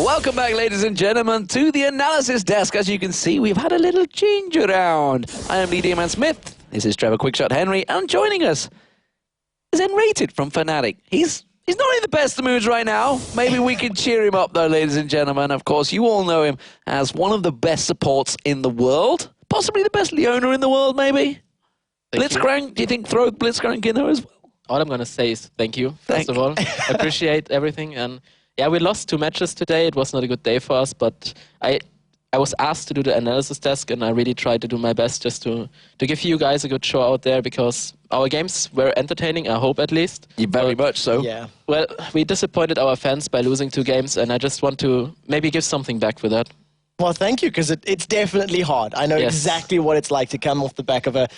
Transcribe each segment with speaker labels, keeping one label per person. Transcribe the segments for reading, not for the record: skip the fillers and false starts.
Speaker 1: Welcome back, ladies and gentlemen, to the analysis desk. As you can see, we've had a little change around. I am Lee Dearman Smith. This is Trevor Quickshot Henry, and joining us is N-Rated from Fnatic. He's not in the best of moods right now. Maybe we can cheer him up, though, ladies and gentlemen. Of course, you all know him as one of the best supports in the world. Possibly the best Leona in the world, maybe. Blitzcrank, do you think throw Blitzcrank in there as well?
Speaker 2: All I'm going to say is thank you, first of all. Appreciate everything. And yeah, we lost 2 matches today. It was not a good day for us, but I was asked to do the analysis desk, and I really tried to do my best just to give you guys a good show out there, because our games were entertaining, I hope at least.
Speaker 1: Yeah, very much so.
Speaker 3: Yeah.
Speaker 2: Well, we disappointed our fans by losing 2 games, and I just want to maybe give something back for that.
Speaker 3: Well, thank you, because it's definitely hard. I know exactly what it's like to come off the back of a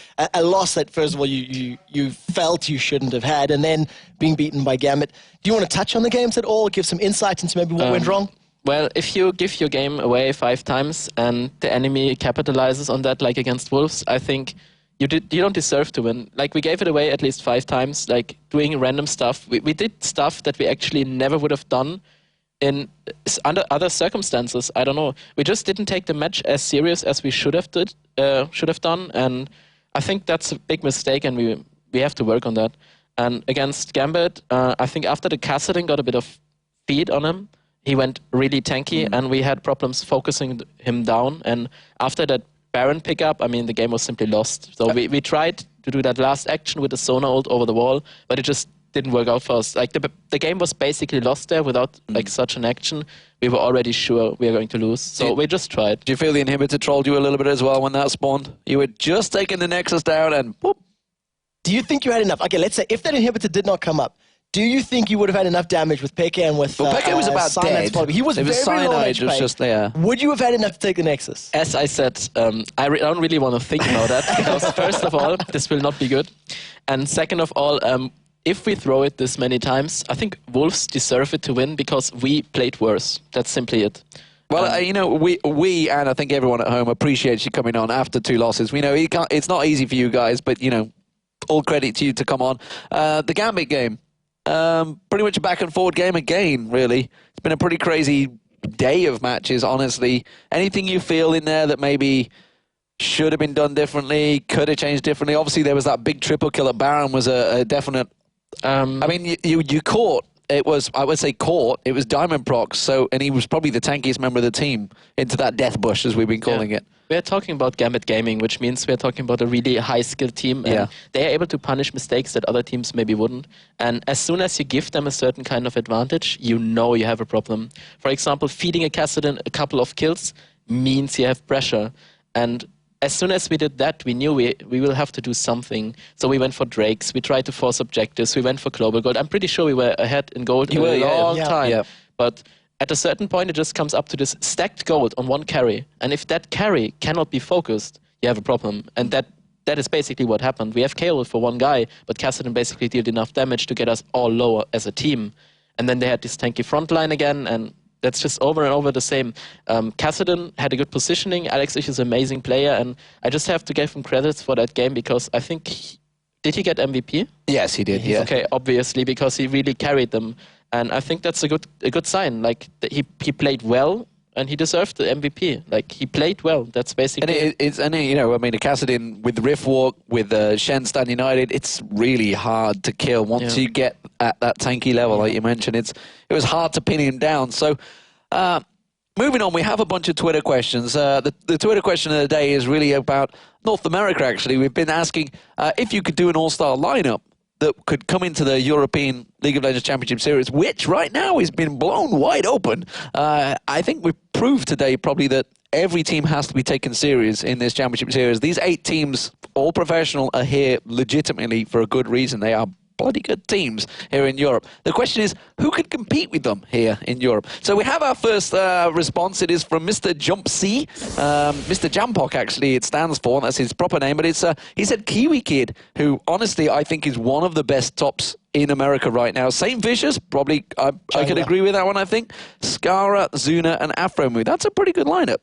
Speaker 3: loss that, first of all, you felt you shouldn't have had, and then being beaten by Gambit. Do you want to touch on the games at all? Give some insight into maybe what went wrong?
Speaker 2: Well, if you give your game away 5 times and the enemy capitalizes on that, like against Wolves, I think you don't deserve to win. Like, we gave it away at least 5 times, like doing random stuff. We did stuff that we actually never would have done in under other circumstances. I don't know. We just didn't take the match as serious as we should have done, and I think that's a big mistake, and we have to work on that. And against Gambit, I think after the Kassadin got a bit of feed on him, he went really tanky, and we had problems focusing him down. And after that Baron pickup, I mean, the game was simply lost. So we tried to do that last action with the Sona ult over the wall, but it just didn't work out for us. Like, the game was basically lost there without like such an action. We were already sure we were going to lose, so we just tried.
Speaker 1: Do you feel the inhibitor trolled you a little bit as well when that spawned? You were just taking the Nexus down and whoop.
Speaker 3: Do you think you had enough? Okay, let's say if that inhibitor did not come up, do you think you would have had enough damage with Peke and with
Speaker 1: Peke was about dead.
Speaker 3: He was very low on HP.
Speaker 1: Just there.
Speaker 3: Would you have had enough to take the Nexus?
Speaker 2: As I said, I don't really want to think about that, because first of all, this will not be good. And second of all, if we throw it this many times, I think Wolves deserve it to win, because we played worse. That's simply it.
Speaker 1: Well, you know, we and I think everyone at home appreciates you coming on after 2 losses. We know it's not easy for you guys, but, you know, all credit to you to come on. The Gambit game, pretty much a back and forward game again, really. It's been a pretty crazy day of matches, honestly. Anything you feel in there that maybe should have been done differently, could have changed differently? Obviously, there was that big triple kill at Baron, was a definite... I mean, you caught, it was, I would say caught, it was Diamond Prox, so, and he was probably the tankiest member of the team into that death bush, as we've been calling it.
Speaker 2: We're talking about Gambit Gaming, which means we're talking about a really high-skilled team. And they are able to punish mistakes that other teams maybe wouldn't. And as soon as you give them a certain kind of advantage, you know you have a problem. For example, feeding a Kassadin a couple of kills means you have pressure. And as soon as we did that, we knew we will have to do something. So we went for Drakes, we tried to force objectives, we went for Global Gold. I'm pretty sure we were ahead in gold for a long time. Yeah. But at a certain point, it just comes up to this stacked gold on 1 carry. And if that carry cannot be focused, you have a problem. And that is basically what happened. We have KO for 1 guy, but Kassadin basically dealt enough damage to get us all lower as a team. And then they had this tanky front line again, and that's just over and over the same. Kassadin had a good positioning. Alex is an amazing player, and I just have to give him credits for that game, because I think... Did he get MVP?
Speaker 1: Yes, he did, yeah.
Speaker 2: Okay, obviously, because he really carried them. And I think that's a good sign. Like, he played well, and he deserved the MVP. Like, he played well. That's basically...
Speaker 1: And you know, I mean, a Kassadin with Riftwalk, with Shen United, it's really hard to kill once you get at that tanky level, like you mentioned. It was hard to pin him down. So, moving on, we have a bunch of Twitter questions. The Twitter question of the day is really about North America, actually. We've been asking if you could do an all-star lineup that could come into the European League of Legends Championship Series, which right now has been blown wide open. I think we've proved today probably that every team has to be taken serious in this Championship Series. These 8 teams, all professional, are here legitimately for a good reason. They are bloody good teams here in Europe. The question is, who could compete with them here in Europe? So we have our first response. It is from Mr. Jump C, Mr. Jampok, actually, it stands for. That's his proper name. But it's he said Kiwi Kid, who honestly I think is one of the best tops in America right now. Saint Vicious, probably I could agree with that one. I think Skara, Zuna, and Afromu. That's a pretty good lineup.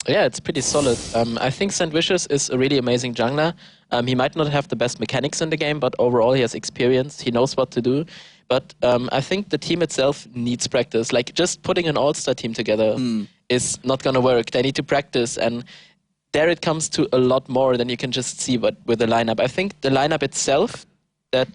Speaker 2: Yeah, it's pretty solid. I think St. Vicious is a really amazing jungler. He might not have the best mechanics in the game, but overall he has experience. He knows what to do. But I think the team itself needs practice. Like, just putting an all-star team together is not going to work. They need to practice, and there it comes to a lot more than you can just see with the lineup. I think the lineup itself that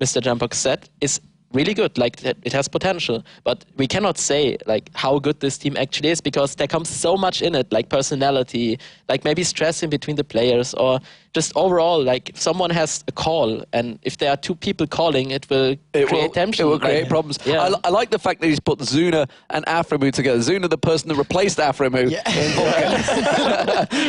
Speaker 2: Mr. Jumpox said is really good. Like, it has potential, but we cannot say like how good this team actually is, because there comes so much in it, like personality, like maybe stress in between the players, or just overall, like someone has a call, and if there are two people calling, it will create tension.
Speaker 1: It will create problems.
Speaker 2: Yeah.
Speaker 1: I like the fact that he's put Zuna and Afremu together. Zuna, the person that replaced Afremu.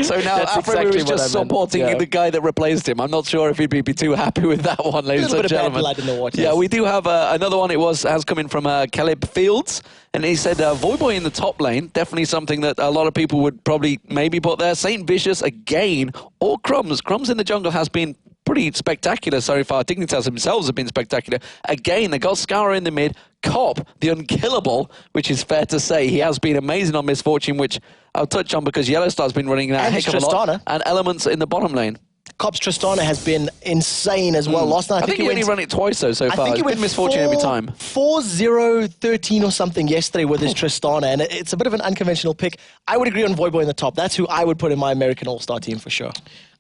Speaker 1: So now
Speaker 2: That's
Speaker 1: Afremu
Speaker 2: exactly
Speaker 1: is
Speaker 2: what I
Speaker 1: just
Speaker 2: meant.
Speaker 1: supporting the guy that replaced him. I'm not sure if he'd be too happy with that one, ladies and gentlemen.
Speaker 3: Blood in the water.
Speaker 1: Yeah, we do have another one. Has come in from Caleb Fields, and he said Voyboy in the top lane, definitely something that a lot of people would probably maybe put there. Saint Vicious again, or Crumbs. Crumbs in the jungle has been pretty spectacular so far. Dignitas themselves have been spectacular. Again, they got Scara in the mid. Cop, the unkillable, which is fair to say. He has been amazing on Misfortune, which I'll touch on because Yellowstar's been running that heck of a lot. And Elements in the bottom lane.
Speaker 3: Cop's Tristana has been insane as well. Last night,
Speaker 1: I think he only run it twice though so far.
Speaker 3: I think he
Speaker 1: went Misfortune every time.
Speaker 3: 4-0-13 or something yesterday with his Tristana, and it's a bit of an unconventional pick. I would agree on Voyboy in the top. That's who I would put in my American All-Star team for sure.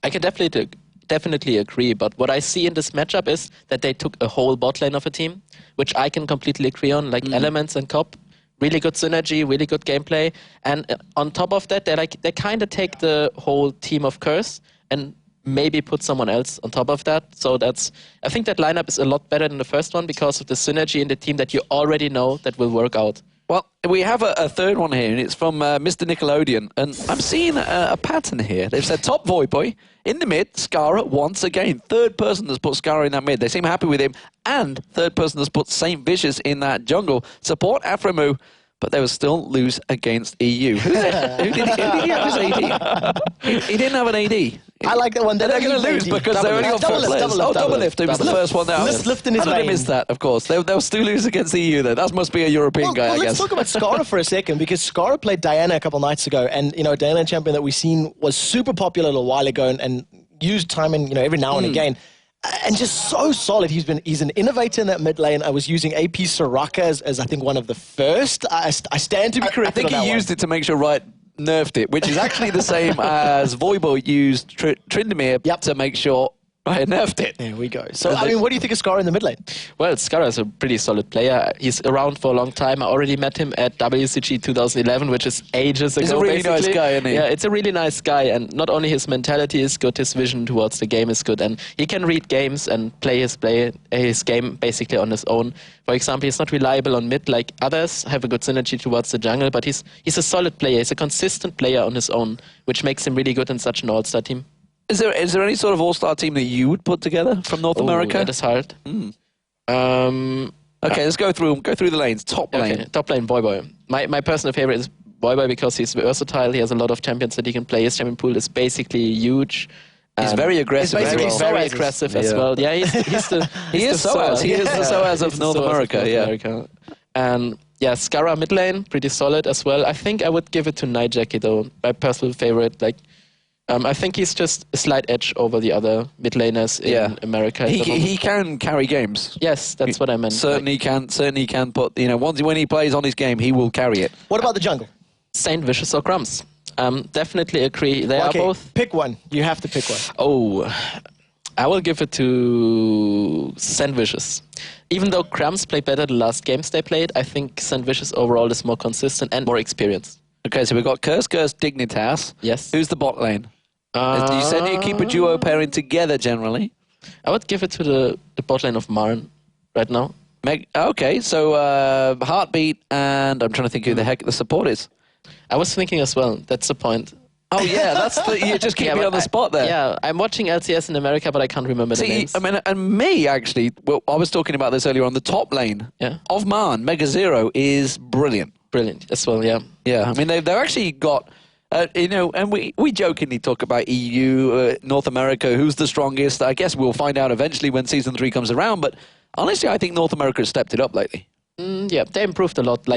Speaker 2: I can definitely agree, but what I see in this matchup is that they took a whole bot lane of a team, which I can completely agree on, like Elements and Cop. Really good synergy, really good gameplay, and on top of that, they kind of take the whole team of Curse and maybe put someone else on top of that. So I think that lineup is a lot better than the first one because of the synergy in the team that you already know that will work out.
Speaker 1: Well, we have a third one here, and it's from Mr. Nickelodeon, and I'm seeing a pattern here. They've said top Voyboy in the mid, Scara once again. Third person that's put Scara in that mid. They seem happy with him, and third person that's put Saint Vicious in that jungle. Support Afremu, but they will still lose against EU. Who did he have as AD? He didn't have an AD.
Speaker 3: I like that one.
Speaker 1: They're going to lose because they're only on first players. Double lift. It was the first one out.
Speaker 3: Lift in his
Speaker 1: How did I miss that, of course? They'll still lose against the EU, though. That must be a European guy, I guess.
Speaker 3: Let's talk about Scara for a second, because Scara played Diana a couple nights ago, and, Diana champion that we've seen was super popular a little while ago and used time in, every now and again. And just so solid. He's an innovator in that mid lane. I was using AP Soraka as I think one of the first. I stand to be corrected.
Speaker 1: I think he used it to make sure Riot nerfed it, which is actually the same as Voyboy used Tryndamere to make sure Riot nerfed it.
Speaker 3: There we go. So, what do you think of Scara in the mid lane?
Speaker 2: Well, Scara is a pretty solid player. He's around for a long time. I already met him at WCG 2011, which is ages ago.
Speaker 1: He's a really nice guy, isn't he?
Speaker 2: Yeah, it's a really nice guy, and not only his mentality is good, his vision towards the game is good, and he can read games and play his game basically on his own. For example, he's not reliable on mid like others, have a good synergy towards the jungle, but he's a solid player. He's a consistent player on his own, which makes him really good in such an all-star team.
Speaker 1: Is there any sort of all-star team that you would put together from North America?
Speaker 2: That is hard.
Speaker 1: Okay, let's go through the lanes. Top lane.
Speaker 2: Top lane, Voyboy. My personal favorite is Voyboy because he's versatile. He has a lot of champions that he can play. His champion pool is basically huge.
Speaker 1: He's very aggressive.
Speaker 2: He's very aggressive as well. Yeah, he's the
Speaker 1: he is SOAS. He is the SOAS of North America. Yeah.
Speaker 2: And yeah, Scara mid lane, pretty solid as well. I think I would give it to Night Jackie though. My personal favorite. I think he's just a slight edge over the other mid laners in America.
Speaker 1: He can carry games.
Speaker 2: Yes, that's what I meant.
Speaker 1: Certainly can put, when he plays on his game, he will carry it.
Speaker 3: What about the jungle?
Speaker 2: Saint Vicious or Crumbs? Definitely agree. They are both.
Speaker 3: Pick one. You have to pick one.
Speaker 2: Oh, I will give it to Saint Vicious. Even though Crumbs played better the last games they played, I think Saint Vicious overall is more consistent and more experienced.
Speaker 1: Okay, so we've got Curse, Dignitas.
Speaker 2: Yes.
Speaker 1: Who's the bot lane? You said you keep a duo pairing together generally.
Speaker 2: I would give it to the bot lane of Marn right now.
Speaker 1: Okay, so Heartbeat, and I'm trying to think who the heck the support is.
Speaker 2: I was thinking as well. That's the point.
Speaker 1: Oh yeah, you just keep me on the spot there.
Speaker 2: Yeah, I'm watching LCS in America, but I can't remember the names.
Speaker 1: I mean, and me actually. Well, I was talking about this earlier on. The top lane of Marn, Mega Zero, is brilliant.
Speaker 2: Brilliant as well. Yeah.
Speaker 1: Yeah. I mean, they've actually got. And we jokingly talk about EU, North America, who's the strongest. I guess we'll find out eventually when Season 3 comes around. But honestly, I think North America has stepped it up lately.
Speaker 2: Yeah, they improved a lot.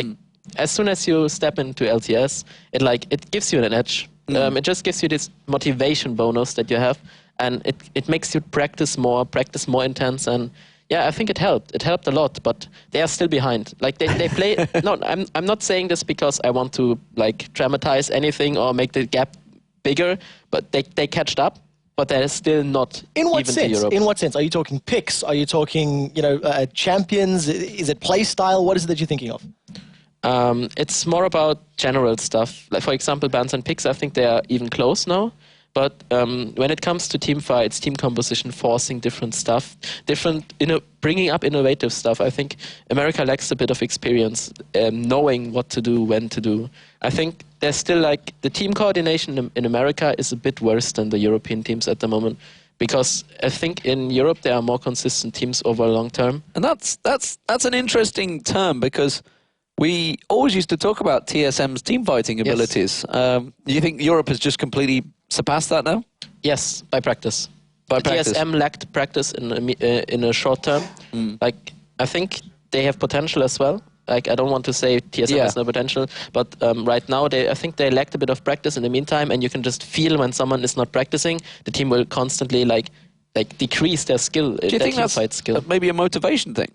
Speaker 2: As soon as you step into LCS, it gives you an edge. It just gives you this motivation bonus that you have. And it makes you practice more intense. And Yeah, I think it helped. It helped a lot, but they are still behind. Like they play. No, I'm not saying this because I want to like dramatize anything or make the gap bigger. But they catched up, but they're still not.
Speaker 3: In what
Speaker 2: even
Speaker 3: sense?
Speaker 2: To Europe.
Speaker 3: In what sense? Are you talking picks? Are you talking champions? Is it play style? What is it that you're thinking of?
Speaker 2: It's more about general stuff. Like for example, bans and picks. I think they are even close now. But when it comes to team fights, team composition, forcing different stuff, bringing up innovative stuff, I think America lacks a bit of experience, knowing what to do, when to do. I think there's still like the team coordination in America is a bit worse than the European teams at the moment, because I think in Europe there are more consistent teams over a long term.
Speaker 1: And that's an interesting term, because we always used to talk about TSM's team fighting abilities. Yes. Do you think Europe has just completely surpassed that now?
Speaker 2: Yes, by practice.
Speaker 1: By practice.
Speaker 2: TSM lacked practice in a short term. Like I think they have potential as well. Like I don't want to say TSM has no potential, but right now I think they lacked a bit of practice in the meantime, and you can just feel when someone is not practicing, the team will constantly like decrease their skill.
Speaker 1: Do you think that's maybe a motivation thing?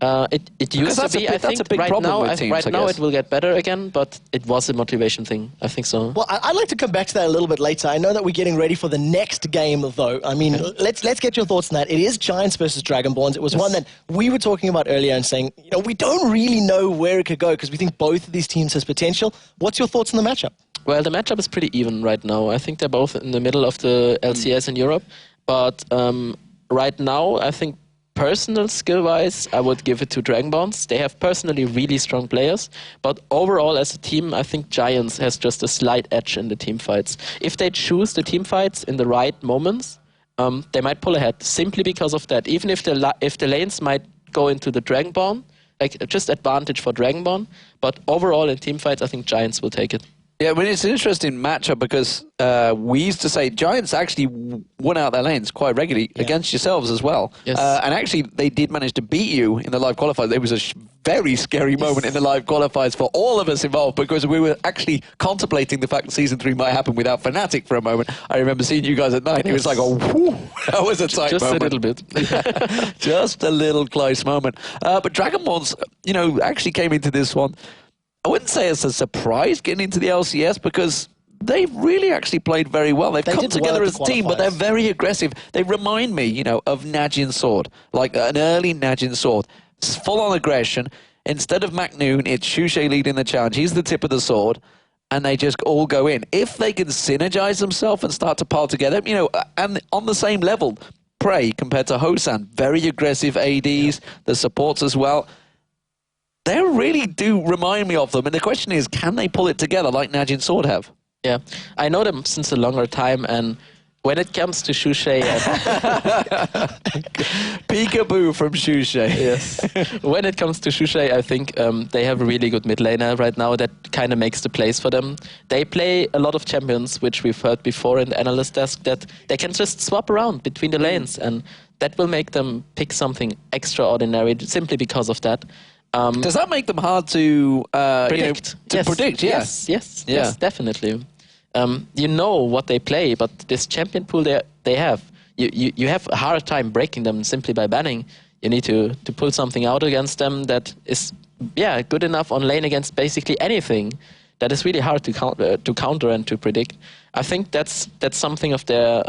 Speaker 2: It used to be. I think right now it will get better again, but it was a motivation thing. I think so.
Speaker 3: Well, I'd like to come back to that a little bit later. I know that we're getting ready for the next game, though. I mean, let's get your thoughts on that. It is Giants versus Dragonborns. It was one that we were talking about earlier and saying, we don't really know where it could go because we think both of these teams has potential. What's your thoughts on the matchup?
Speaker 2: Well, the matchup is pretty even right now. I think they're both in the middle of the LCS in Europe, but right now I think. Personal skill-wise, I would give it to Dragonborns. They have personally really strong players, but overall as a team, I think Giants has just a slight edge in the team fights. If they choose the team fights in the right moments, they might pull ahead simply because of that. Even if the lanes might go into the Dragonborn, like just advantage for Dragonborn, but overall in team fights, I think Giants will take it.
Speaker 1: Yeah, but it's an interesting matchup because we used to say Giants actually won out their lanes quite regularly against yourselves as well.
Speaker 2: Yes.
Speaker 1: And actually, they did manage to beat you in the live qualifiers. It was a very scary moment in the live qualifiers for all of us involved, because we were actually contemplating the fact that Season 3 might happen without Fnatic for a moment. I remember seeing you guys at night. It was like, whew, that was a tight
Speaker 2: just
Speaker 1: moment.
Speaker 2: A little bit.
Speaker 1: Just a little close moment. But Dragonborns, actually came into this one. I wouldn't say it's a surprise getting into the LCS, because they've really actually played very well. They've come together as a team, but they're very aggressive. They remind me, of Najin Sword, like an early Najin Sword. Full-on aggression. Instead of McNoon, it's Shushay leading the challenge. He's the tip of the sword, and they just all go in. If they can synergize themselves and start to pile together, and on the same level, Prey compared to Hosan, very aggressive ADs, the supports as well. They really do remind me of them. And the question is, can they pull it together like Najin Sword have?
Speaker 2: Yeah, I know them since a longer time, and when it comes to Shushay...
Speaker 1: Peekaboo from Shushay.
Speaker 2: Yes. When it comes to Shushay, I think they have a really good mid laner right now that kind of makes the plays for them. They play a lot of champions, which we've heard before in the analyst desk, that they can just swap around between the lanes, and that will make them pick something extraordinary simply because of that.
Speaker 1: Does that make them hard to
Speaker 2: predict?
Speaker 1: Predict, yeah.
Speaker 2: Yes, definitely. You know what they play, but this champion pool they have, you have a hard time breaking them simply by banning. You need to pull something out against them that is good enough on lane against basically anything. That is really hard to counter and to predict. I think that's something of their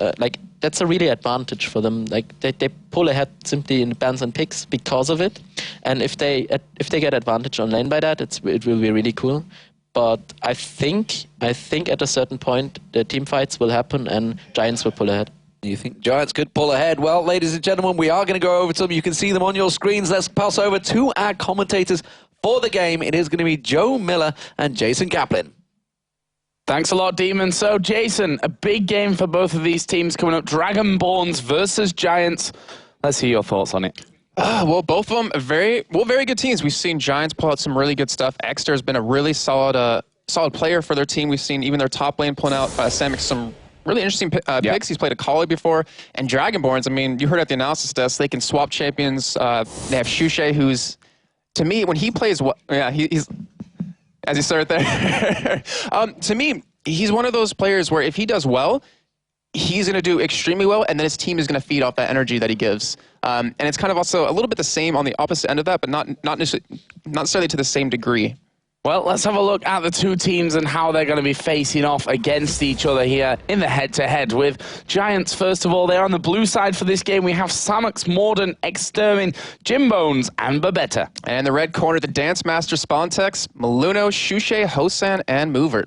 Speaker 2: that's a really advantage for them. Like they pull ahead simply in bans and picks because of it, and if they get advantage on lane by that, it will be really cool. But I think at a certain point the team fights will happen and Giants will pull ahead.
Speaker 1: You think Giants could pull ahead? Well, ladies and gentlemen, we are going to go over to them. You can see them on your screens. Let's pass over to our commentators for the game. It is going to be Joe Miller and Jason Kaplan.
Speaker 4: Thanks a lot, Demon. So, Jason, a big game for both of these teams coming up. Dragonborns versus Giants. Let's hear your thoughts on it.
Speaker 5: Well, both of them are very good teams. We've seen Giants pull out some really good stuff. Exeter has been a really solid player for their team. We've seen even their top lane pulling out Samix some really interesting picks. He's played a Kali before. And Dragonborns, I mean, you heard at the analysis desk, they can swap champions. They have Shushay, who's, to me, when he plays, he's, as you start there, to me, he's one of those players where if he does well, he's going to do extremely well, and then his team is going to feed off that energy that he gives. And it's kind of also a little bit the same on the opposite end of that, but not necessarily to the same degree.
Speaker 4: Well, let's have a look at the two teams and how they're going to be facing off against each other here in the head-to-head with Giants. First of all, they're on the blue side for this game. We have Samux, Morden, Extermin, Jimbones, and Babetta.
Speaker 5: And the red corner, the Dance Master Spontex, Maluno, Shushe, Hosan, and Movert.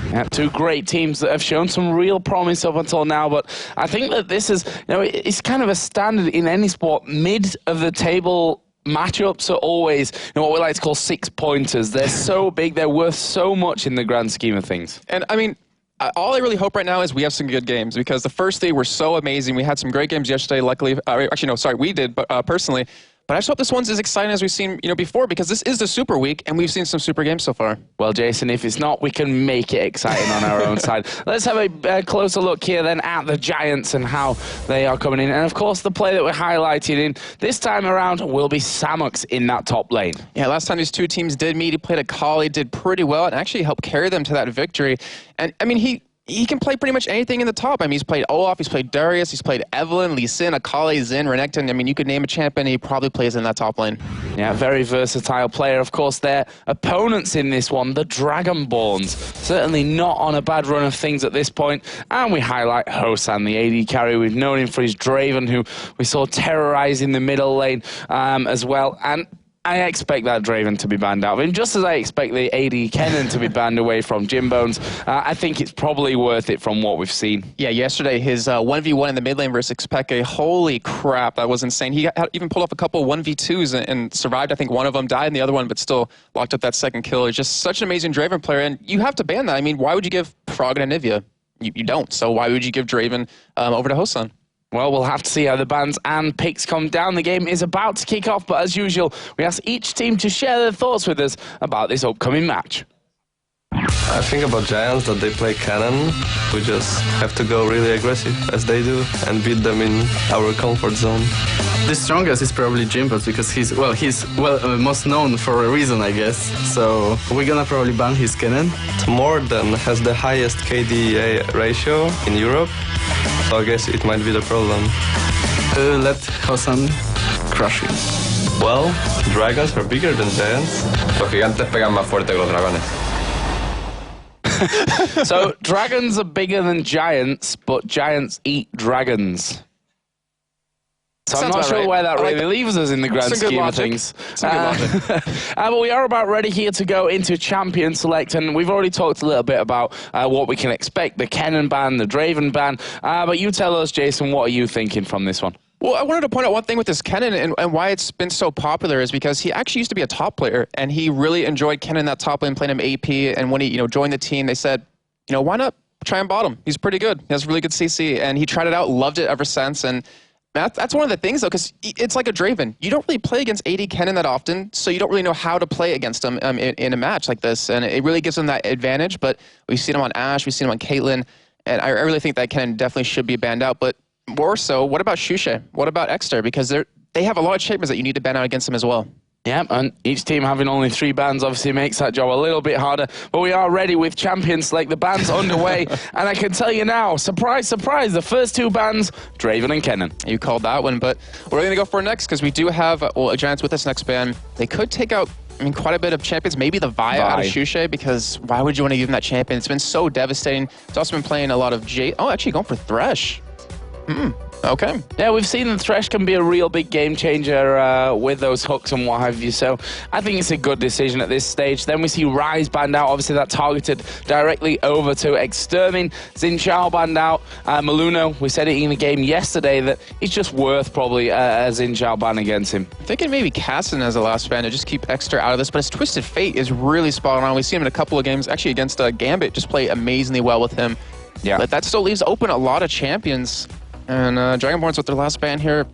Speaker 4: Yeah, two great teams that have shown some real promise up until now, but I think that this is, it's kind of a standard in any sport. Mid of the table matchups are always what we like to call 6-pointers. They're so big, they're worth so much in the grand scheme of things.
Speaker 5: And I mean, all I really hope right now is we have some good games, because the first three were so amazing. We had some great games yesterday, luckily. Actually, no, sorry, we did, but personally. But I just hope this one's as exciting as we've seen before, because this is the Super Week, and we've seen some super games so far.
Speaker 4: Well, Jason, if it's not, we can make it exciting on our own side. Let's have a closer look here then at the Giants and how they are coming in. And, of course, the play that we're highlighting in this time around will be Samux in that top lane.
Speaker 5: Yeah, last time these two teams did meet, he played a Kali, did pretty well, and actually helped carry them to that victory. And, I mean, he can play pretty much anything in the top. I mean, he's played Olaf, he's played Darius, he's played Evelyn, Lee Sin, Akali, Xin, Renekton. I mean, you could name a champion, he probably plays in that top lane.
Speaker 4: Yeah, very versatile player. Of course, their opponents in this one, the Dragonborns, certainly not on a bad run of things at this point. And we highlight Hosan, the AD carry. We've known him for his Draven, who we saw terrorizing the middle lane as well. And I expect that Draven to be banned out of him, just as I expect the AD Kennen to be banned away from Jimbones. I think it's probably worth it from what we've seen.
Speaker 5: Yeah, yesterday, his 1v1 in the mid lane versus Xpeke, holy crap, that was insane. He even pulled off a couple 1v2s and survived. I think one of them died in the other one, but still locked up that second kill. He's just such an amazing Draven player, and you have to ban that. I mean, why would you give Frog and Anivia? You don't, so why would you give Draven over to Hosan?
Speaker 4: Well, we'll have to see how the bans and picks come down. The game is about to kick off, but as usual, we ask each team to share their thoughts with us about this upcoming match.
Speaker 6: I think about Giants that they play cannon. We just have to go really aggressive as they do and beat them in our comfort zone.
Speaker 7: The strongest is probably Jimbones because he's most known for a reason, I guess. So we're gonna probably ban his cannon.
Speaker 6: Morden has the highest KDA ratio in Europe, so I guess it might be the problem.
Speaker 7: Let Hosan crush him.
Speaker 6: Well, dragons are bigger than giants.
Speaker 8: Los gigantes pegan más fuerte que los dragones.
Speaker 4: So, dragons are bigger than giants, but giants eat dragons. So I'm not sure where that really leaves us in the grand scheme of things. But we are about ready here to go into Champion Select, and we've already talked a little bit about what we can expect, the Kennen ban, the Draven ban. But you tell us, Jason, what are you thinking from this one?
Speaker 5: Well, I wanted to point out one thing with this Kennen and why it's been so popular is because he actually used to be a top player, and he really enjoyed Kennen in that top lane, playing him AP, and when he joined the team, they said, why not try and bottom? He's pretty good. He has really good CC, and he tried it out, loved it ever since, and that's one of the things, though, because it's like a Draven. You don't really play against AD Kennen that often, so you don't really know how to play against him in a match like this, and it really gives him that advantage, but we've seen him on Ashe, we've seen him on Caitlyn, and I really think that Kennen definitely should be banned out, but more so, what about Shushe? What about Exter? Because they have a lot of champions that you need to ban out against them as well.
Speaker 4: Yeah, and each team having only 3 bans obviously makes that job a little bit harder. But we are ready with Champion Select. The ban's underway. And I can tell you now, surprise, surprise, the first 2 bans, Draven and Kennen.
Speaker 5: You called that one, but we're going to go for next because we do have Giants with this next ban. They could take out, quite a bit of champions. Maybe the Vi out of Shushe, because why would you want to give him that champion? It's been so devastating. It's also been playing a lot of actually going for Thresh. Okay.
Speaker 4: Yeah, we've seen that Thresh can be a real big game changer with those hooks and what have you, so I think it's a good decision at this stage. Then we see Ryze banned out, obviously that targeted directly over to Extermin. Xin Zhao banned out. Maluno, we said it in the game yesterday that it's just worth probably a Xin Zhao ban against him.
Speaker 5: I'm thinking maybe Cassin as the last ban to just keep Exter out of this, but his Twisted Fate is really spot on. We've seen him in a couple of games, actually against Gambit, just play amazingly well with him.
Speaker 4: Yeah.
Speaker 5: But that still leaves open a lot of champions. And Dragonborn's with their last ban here.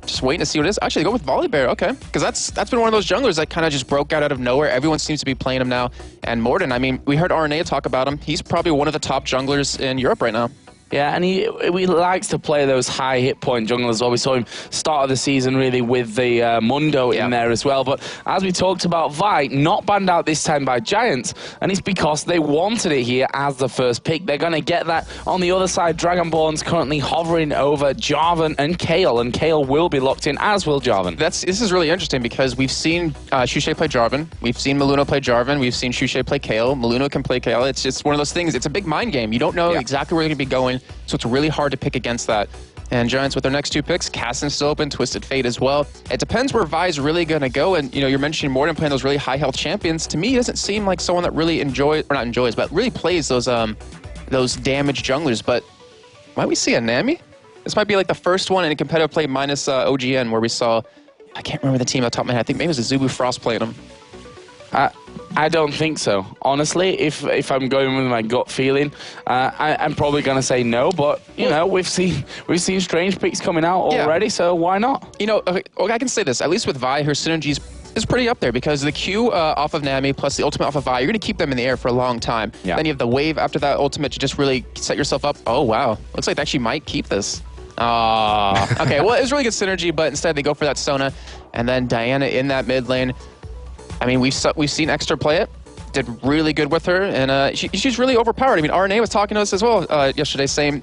Speaker 5: Just waiting to see what it is. Actually, they go with Volibear, okay. Because that's been one of those junglers that kind of just broke out of nowhere. Everyone seems to be playing him now. And Morden, we heard RNA talk about him. He's probably one of the top junglers in Europe right now.
Speaker 4: Yeah, and he likes to play those high hit point junglers as well. We saw him start of the season really with the Mundo in there as well. But as we talked about, Vi not banned out this time by Giants, and it's because they wanted it here as the first pick. They're going to get that. On the other side, Dragonborn's currently hovering over Jarvan and Kayle, and Kayle will be locked in, as will Jarvan.
Speaker 5: This is really interesting because we've seen Shushei play Jarvan, we've seen Maluno play Jarvan, we've seen Shushei play Kayle, Maluno can play Kayle. It's just one of those things. It's a big mind game. You don't know exactly where you're going to be going. So it's really hard to pick against that. And Giants with their next 2 picks, Cassin's still open, Twisted Fate as well. It depends where Vi's really going to go. And, you're mentioning Morden playing those really high health champions. To me, he doesn't seem like someone that really but really plays those damage junglers. But might we see a Nami? This might be like the first one in a competitive play minus OGN where we saw, I can't remember the team off the top of my head. I think maybe it was a Zubu Frost playing them.
Speaker 4: I don't think so. Honestly, if I'm going with my gut feeling, I'm probably going to say no. But we've seen strange picks coming out already, so why not?
Speaker 5: I can say this. At least with Vi, her synergies is pretty up there because the Q off of Nami plus the ultimate off of Vi, you're going to keep them in the air for a long time. Yeah. Then you have the wave after that ultimate to just really set yourself up. Oh wow, looks like they actually might keep this. Okay, well it was really good synergy, but instead they go for that Sona, and then Diana in that mid lane. I mean, we've seen Extra play it, did really good with her, and she's really overpowered. I mean, RNA was talking to us as well yesterday, saying,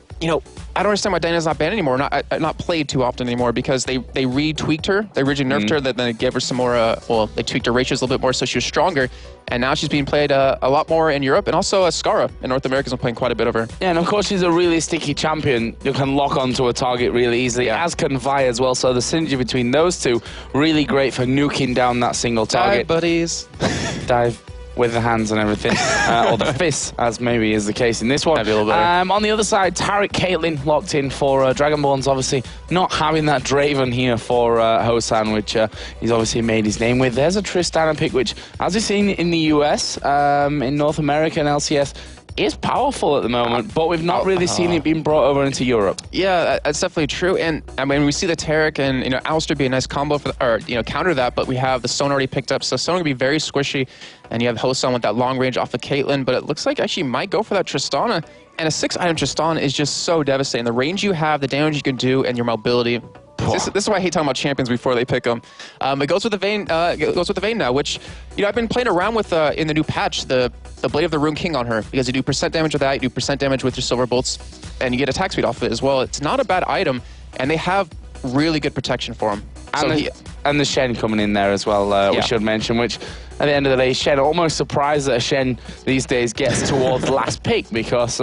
Speaker 5: I don't understand why Diana's not banned anymore, not played too often anymore, because they retweaked her, they originally nerfed her, then they gave her some more, they tweaked her ratios a little bit more so she was stronger, and now she's being played a lot more in Europe, and also Skara in North America is playing quite a bit of her.
Speaker 4: Yeah, and of course she's a really sticky champion. You can lock onto a target really easily, as can Vi as well, so the synergy between those two, really great for nuking down that single target.
Speaker 5: Dive, buddies.
Speaker 4: Dive. With the hands and everything, or the fists, as maybe is the case in this one. On the other side, Taric Caitlyn locked in for Dragonborn's, obviously not having that Draven here for Hosan, which he's obviously made his name with. There's a Tristana pick, which, as we've seen in the US, in North America and LCS, is powerful at the moment, but we've not really seen it being brought over into Europe.
Speaker 5: Yeah, that's definitely true. And I mean, we see the Taric and Alistar be a nice combo for counter that, but we have the Sona already picked up, so Sona will be very squishy, and you have Hosan with that long range off of Caitlyn, but it looks like actually might go for that Tristana. And a 6-item Tristana is just so devastating. The range you have, the damage you can do, and your mobility. This is why I hate talking about champions before they pick them. It goes with the Vayne. It goes with the Vayne now, which I've been playing around with in the new patch. The Blade of the Rune King on her, because you do percent damage with that, you do percent damage with your Silver Bolts, and you get attack speed off of it as well. It's not a bad item, and they have really good protection for him.
Speaker 4: And the Shen coming in there as well, we should mention, which at the end of the day, Shen, almost surprised that a Shen these days gets towards the last pick, because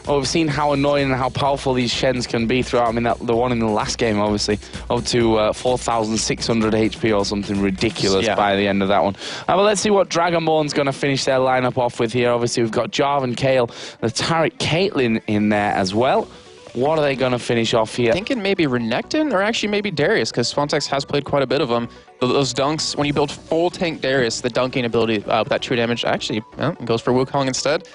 Speaker 4: we've seen how annoying and how powerful these Shens can be throughout. I mean, the one in the last game, obviously, up to 4,600 HP or something ridiculous by the end of that one. But let's see what Dragonborn's going to finish their lineup off with here. Obviously, we've got Jarvan, Kayle, the Taric Caitlyn in there as well. What are they going to finish off here?
Speaker 5: Thinking maybe Renekton or actually maybe Darius, because Swantex has played quite a bit of them. Those dunks, when you build full tank Darius, the dunking ability with that true damage actually goes for Wukong instead.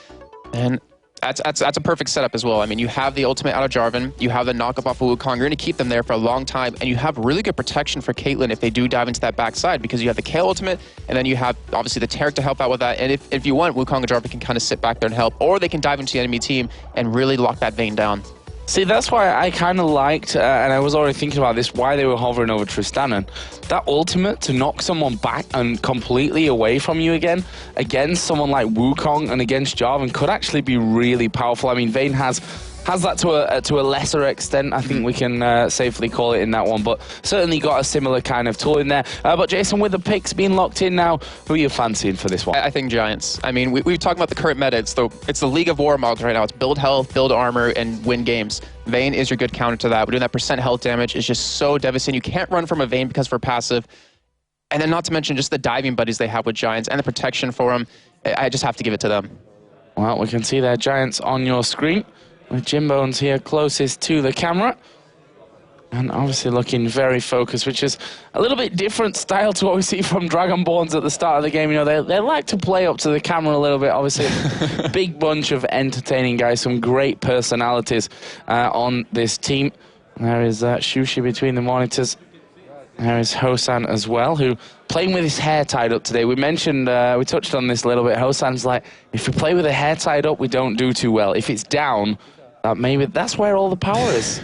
Speaker 5: And that's a perfect setup as well. I mean, you have the ultimate out of Jarvan, you have the knock-up off of Wukong, you're going to keep them there for a long time, and you have really good protection for Caitlyn if they do dive into that backside, because you have the Kayle ultimate, and then you have obviously the Taric to help out with that, and if you want, Wukong and Jarvan can kind of sit back there and help, or they can dive into the enemy team and really lock that Vayne down.
Speaker 4: See, that's why I kind of liked, and I was already thinking about this, why they were hovering over Tristana. That ultimate to knock someone back and completely away from you again, against someone like Wukong and against Jarvan, could actually be really powerful. I mean, Vayne has that to a lesser extent, I think we can safely call it in that one, but certainly got a similar kind of tool in there. But Jason, with the picks being locked in now, who are you fancying for this one?
Speaker 5: I think Giants. I mean, we've talked about the current meta. It's the League of War models right now. It's build health, build armor, and win games. Vayne is your good counter to that. We're doing that percent health damage is just so devastating. You can't run from a Vayne because we're passive. And then not to mention just the diving buddies they have with Giants and the protection for them. I just have to give it to them.
Speaker 4: Well, we can see their Giants on your screen, with Jimbones here closest to the camera. And obviously looking very focused, which is a little bit different style to what we see from Dragonborns at the start of the game. They like to play up to the camera a little bit. Obviously, big bunch of entertaining guys, some great personalities on this team. There is Shushi between the monitors. There is Hosan as well, who playing with his hair tied up today. We mentioned, we touched on this a little bit. Hosan's like, if we play with the hair tied up, we don't do too well. If it's down, Maybe that's where all the power is.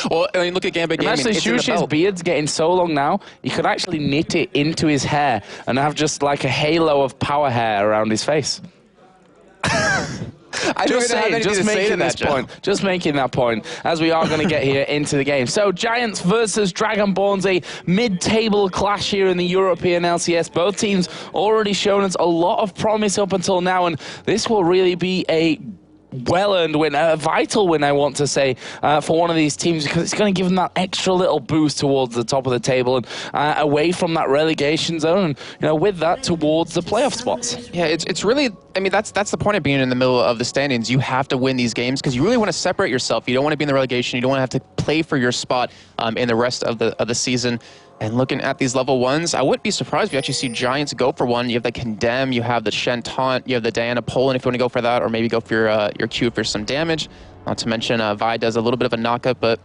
Speaker 5: Well, I mean, look at Gambit Gaming.
Speaker 4: Actually, Shush's beard's getting so long now, you could actually knit it into his hair and have just like a halo of power hair around his face. Just making that point, as we are going to get here into the game. So, Giants versus Dragonborns, a mid-table clash here in the European LCS. Both teams already shown us a lot of promise up until now, and this will really be a well-earned win, a vital win, I want to say, for one of these teams, because it's going to give them that extra little boost towards the top of the table and away from that relegation zone, and with that towards the playoff spots.
Speaker 5: Yeah, it's really, I mean, that's the point of being in the middle of the standings. You have to win these games because you really want to separate yourself. You don't want to be in the relegation. You don't want to have to play for your spot in the rest of the season. And looking at these level 1s, I wouldn't be surprised if you actually see Giants go for one. You have the Condemn, you have the Shen Taunt, you have the Diana Poland if you want to go for that, or maybe go for your Q for some damage. Not to mention Vi does a little bit of a knockup, but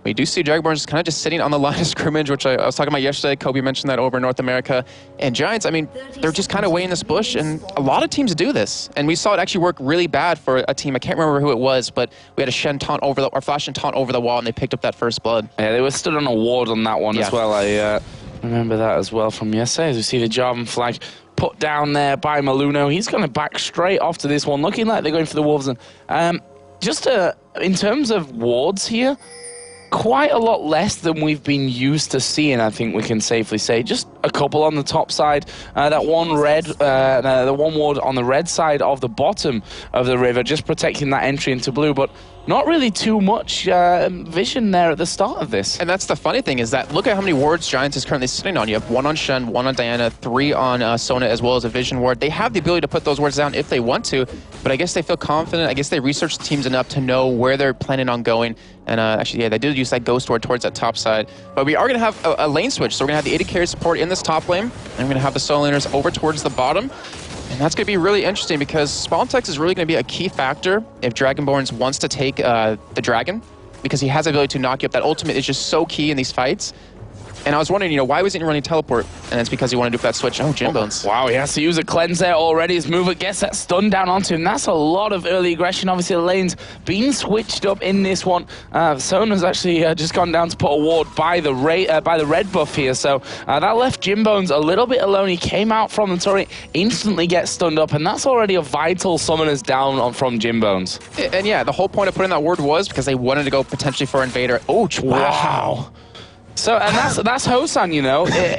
Speaker 5: we do see Dragonborns kind of just sitting on the line of scrimmage, which I was talking about yesterday. Kobe mentioned that over in North America. And Giants, I mean, they're just kind of waiting this bush, and a lot of teams do this. And we saw it actually work really bad for a team. I can't remember who it was, but we had a Shen Taunt or Flash and Taunt over the wall, and they picked up that first blood.
Speaker 4: Yeah, they were stood on a ward on that one as well. I remember that as well from yesterday, as we see the Jarvan flag put down there by Maluno. He's going to back straight off to this one, looking like they're going for the Wolves. And in terms of wards here, quite a lot less than we've been used to seeing, I think we can safely say. Just a couple on the top side. That one the one ward on the red side of the bottom of the river, just protecting that entry into blue, but not really too much vision there at the start of this.
Speaker 5: And that's the funny thing, is that look at how many wards Giants is currently sitting on. You have 1 on Shen, 1 on Diana, 3 on Sona, as well as a vision ward. They have the ability to put those wards down if they want to, but I guess they feel confident. I guess they researched the teams enough to know where they're planning on going. And actually, yeah, they did use that ghost ward towards that top side. But we are going to have a lane switch, so we're going to have the AD carry support in this top lane, and we're going to have the solo laners over towards the bottom. And that's going to be really interesting because Spawntex is really going to be a key factor if Dragonborns wants to take the Dragon, because he has the ability to knock you up. That ultimate is just so key in these fights. And I was wondering, why wasn't he running teleport? And it's because he wanted to do that switch. Oh, Jim Bones.
Speaker 4: Wow, he has to use a cleanse there already. His mover gets that stun down onto him. That's a lot of early aggression. Obviously, the lane's been switched up in this one. Sona's actually just gone down to put a ward by the red buff here. So that left Jim Bones a little bit alone. He came out from the turret, instantly gets stunned up, and that's already a vital summoners down from Jim Bones.
Speaker 5: And yeah, the whole point of putting that ward was because they wanted to go potentially for Invader. Oh, wow.
Speaker 4: So, and that's Hosan,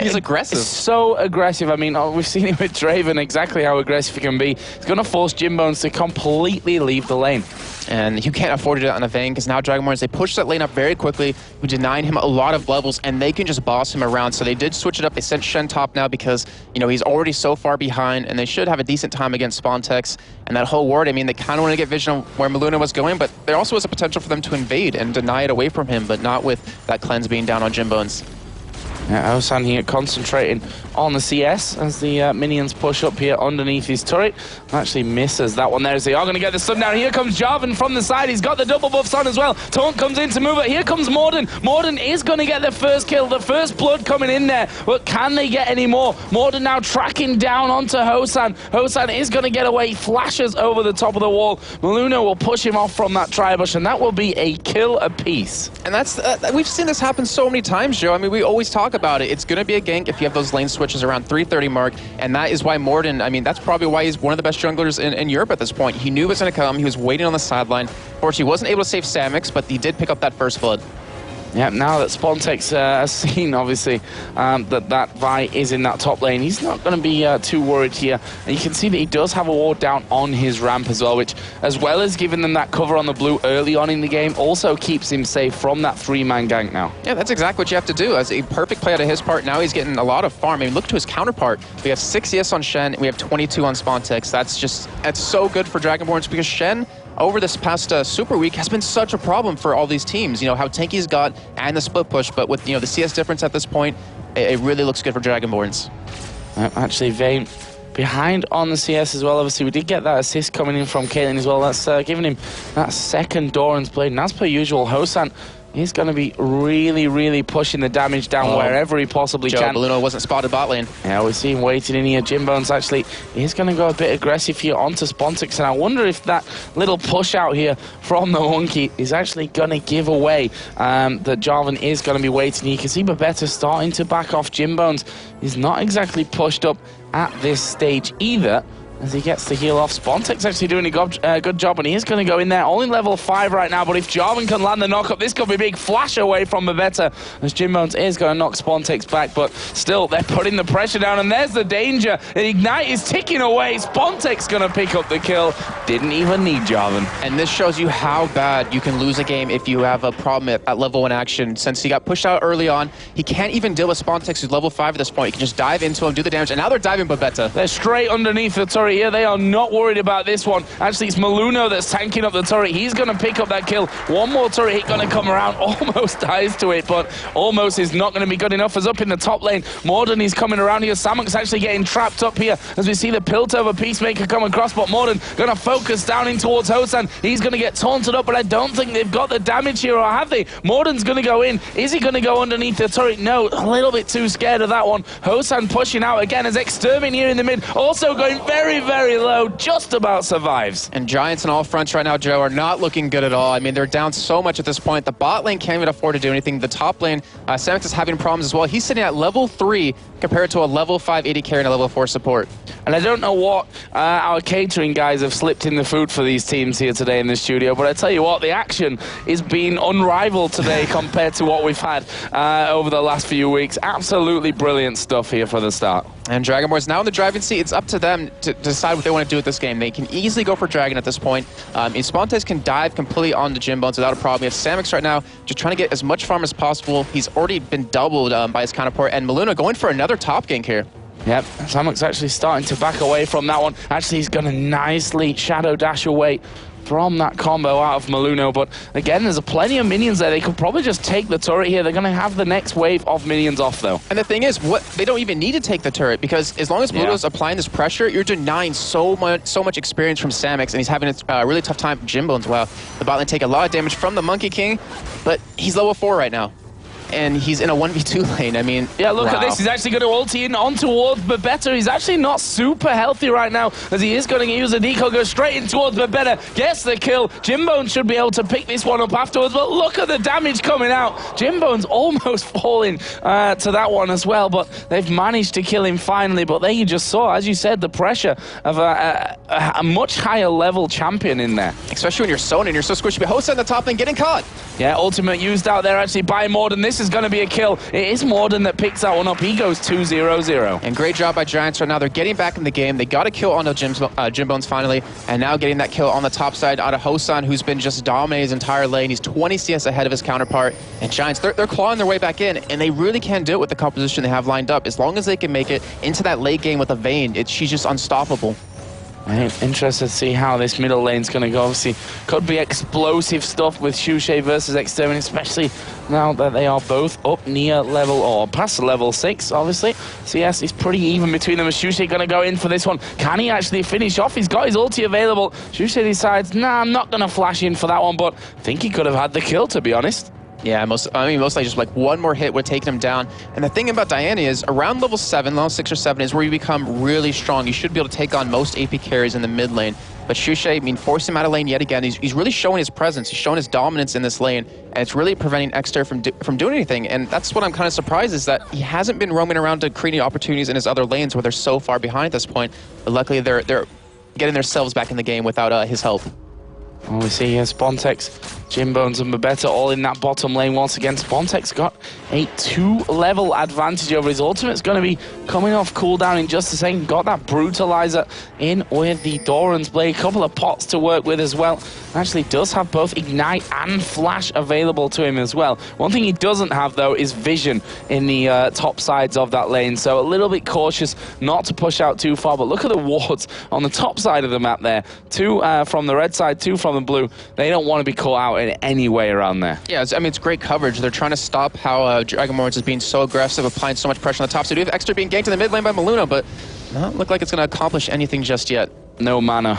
Speaker 5: He's aggressive.
Speaker 4: It's so aggressive. I mean, we've seen him with Draven, exactly how aggressive he can be. He's going to force Jim Bones to completely leave the lane.
Speaker 5: And you can't afford to do that on a Vayne, because now Dragonborns, they push that lane up very quickly, denying him a lot of levels, and they can just boss him around. So they did switch it up. They sent Shen top now because, he's already so far behind, and they should have a decent time against Spawntex. And that whole ward, I mean, they kind of want to get vision of where Maluna was going, but there also was a potential for them to invade and deny it away from him, but not with that cleanse being down on Jim Bones.
Speaker 4: Yeah, Hosan here concentrating on the CS as the minions push up here underneath his turret. Actually misses that one there as they are going to get the stun down. Here comes Jarvan from the side. He's got the double buffs on as well. Taunt comes in to move it. Here comes Morden. Morden is going to get the first kill. The first blood coming in there. But can they get any more? Morden now tracking down onto Hosan. Hosan is going to get away. Flashes over the top of the wall. Maluna will push him off from that tri-bush, and that will be a kill apiece.
Speaker 5: And that's we've seen this happen so many times, Joe. I mean, we always talk about it. It's going to be a gank if you have those lane switches around 330 mark, and that is why Morden, I mean, that's probably why he's one of the best junglers in Europe at this point. He knew it was going to come. He was waiting on the sideline. Fortunately, he wasn't able to save Samix, but he did pick up that first blood.
Speaker 4: Yeah, now that Spawntex has seen, obviously, that Vi is in that top lane, he's not going to be too worried here. And you can see that he does have a ward down on his ramp as well, which, as well as giving them that cover on the blue early on in the game, also keeps him safe from that 3-man gank now.
Speaker 5: Yeah, that's exactly what you have to do. As a perfect play out of his part, now he's getting a lot of farm. I mean, look to his counterpart. We have 6 CS on Shen, and we have 22 on Spawntex. That's so good for Dragonborns, because Shen, over this past Super Week, has been such a problem for all these teams. How tanky he's got and the split push, but with the CS difference at this point, it really looks good for Dragonborns.
Speaker 4: Actually, Vayne behind on the CS as well. Obviously, we did get that assist coming in from Caitlyn as well. That's giving him that second Doran's blade. And as per usual, Hosan He's going to be really pushing the damage down wherever he possibly can.
Speaker 5: Balluno wasn't spotted bot lane.
Speaker 4: Yeah, we see him waiting in here. Jimbones actually is going to go a bit aggressive here onto Spontex, and I wonder if that little push out here from the monkey is actually going to give away that Jarvan is going to be waiting. You can see Babetta starting to back off. Jimbones is not exactly pushed up at this stage either, as he gets the heal off. Spontex actually doing a good job, and he is going to go in there. Only level 5 right now, but if Jarvan can land the knock-up, this could be a big flash away from Babetta, as Jimbones is going to knock Spontex back, but still, they're putting the pressure down, and there's the danger. Ignite is ticking away. Spontex going to pick up the kill. Didn't even need Jarvan.
Speaker 5: And this shows you how bad you can lose a game if you have a problem at level 1 action. Since he got pushed out early on, he can't even deal with Spontex, who's level 5 at this point. He can just dive into him, do the damage, and now they're diving Babetta.
Speaker 4: They're straight underneath the turret here. They are not worried about this one. Actually, it's Balluno that's tanking up the turret. He's going to pick up that kill. One more turret hit going to come around. Almost dies to it, but almost is not going to be good enough. As up in the top lane, Morden is coming around here. Samuk's actually getting trapped up here as we see the Piltover Peacemaker come across, but Morden going to focus down in towards Hosan. He's going to get taunted up, but I don't think they've got the damage here, or have they? Morden's going to go in. Is he going to go underneath the turret? No, a little bit too scared of that one. Hosan pushing out again as Extermin here in the mid, also going very low, just about survives.
Speaker 5: And Giants on all fronts right now, Joe, are not looking good at all. I mean, they're down so much at this point. The bot lane can't even afford to do anything. The top lane, Samix is having problems as well. He's sitting at level 3 compared to a level 5 AD carry and a level 4 support.
Speaker 4: And I don't know what our catering guys have slipped in the food for these teams here today in the studio, but I tell you what, the action is being unrivaled today compared to what we've had over the last few weeks. Absolutely brilliant stuff here for the start.
Speaker 5: And Dragonborn's now in the driving seat. It's up to them to decide what they want to do with this game. They can easily go for Dragon at this point. Spontex can dive completely on the Jimbones without a problem. We have Samix right now just trying to get as much farm as possible. He's already been doubled by his counterpart. And Balluno going for another top gank here.
Speaker 4: Yep, Samuk's actually starting to back away from that one. Actually, he's going to nicely shadow dash away from that combo out of Balluno, but again, there's plenty of minions there. They could probably just take the turret here. They're going to have the next wave of minions off, though.
Speaker 5: And the thing is, they don't even need to take the turret, because as long as Balluno's applying this pressure, you're denying so much experience from Samix, and he's having a really tough time. Jimbones, wow. The bot lane take a lot of damage from the Monkey King, but he's level 4 right now. And he's in a 1v2 lane. I mean,
Speaker 4: yeah, look at this. He's actually going to ulti in on towards Babetta. He's actually not super healthy right now, as he is going to use a decoy, go straight in towards Babetta. Gets the kill. Jimbones should be able to pick this one up afterwards, but look at the damage coming out. Jimbones almost falling to that one as well, but they've managed to kill him finally. But there you just saw, as you said, the pressure of a much higher level champion in there.
Speaker 5: Especially when you're zoning, you're so squishy. But Hosa in the top lane getting caught.
Speaker 4: Yeah, ultimate used out there actually by Morden. This is going to be a kill. It is Morden that picks that one up. He goes 2-0-0.
Speaker 5: And great job by Giants right now. They're getting back in the game. They got a kill on the Jimbones finally, and now getting that kill on the top side out of Hosan, who's been just dominating his entire lane. He's 20 CS ahead of his counterpart. And Giants, they're clawing their way back in, and they really can do it with the composition they have lined up. As long as they can make it into that late game with a Vayne, she's just unstoppable.
Speaker 4: I'm interested to see how this middle lane's going to go. Obviously, could be explosive stuff with Shushay versus Extermin, especially now that they are both up near level, or past level 6, obviously. CS is pretty even between them. Is Shushay going to go in for this one? Can he actually finish off? He's got his ulti available. Shushay decides, nah, I'm not going to flash in for that one, but I think he could have had the kill, to be honest.
Speaker 5: Yeah, mostly just like one more hit would take him down. And the thing about Diana is around level 7, level 6 or 7 is where you become really strong. You should be able to take on most AP carries in the mid lane. But Shushay, I mean, forced him out of lane yet again. He's really showing his presence. He's showing his dominance in this lane, and it's really preventing Exter from doing anything. And that's what I'm kind of surprised, is that he hasn't been roaming around to create opportunities in his other lanes where they're so far behind at this point. But luckily, they're getting themselves back in the game without his help.
Speaker 4: Well, we see here Spontex, Jimbones and Babetta all in that bottom lane once again. Spontex got a 2-level advantage over his ultimate. It's going to be coming off cooldown in just a second. Got that Brutalizer in with the Doran's Blade. A couple of pots to work with as well. Actually does have both Ignite and Flash available to him as well. One thing he doesn't have, though, is Vision in the top sides of that lane. So a little bit cautious not to push out too far. But look at the wards on the top side of the map there. 2 from the red side, 2 from the blue. They don't want to be caught out in any way around there.
Speaker 5: Yeah, I mean, it's great coverage. They're trying to stop how Dragonborns is being so aggressive, applying so much pressure on the top. So we have Extra being ganked in the mid lane by Balluno, but not look like it's going to accomplish anything just yet.
Speaker 4: No mana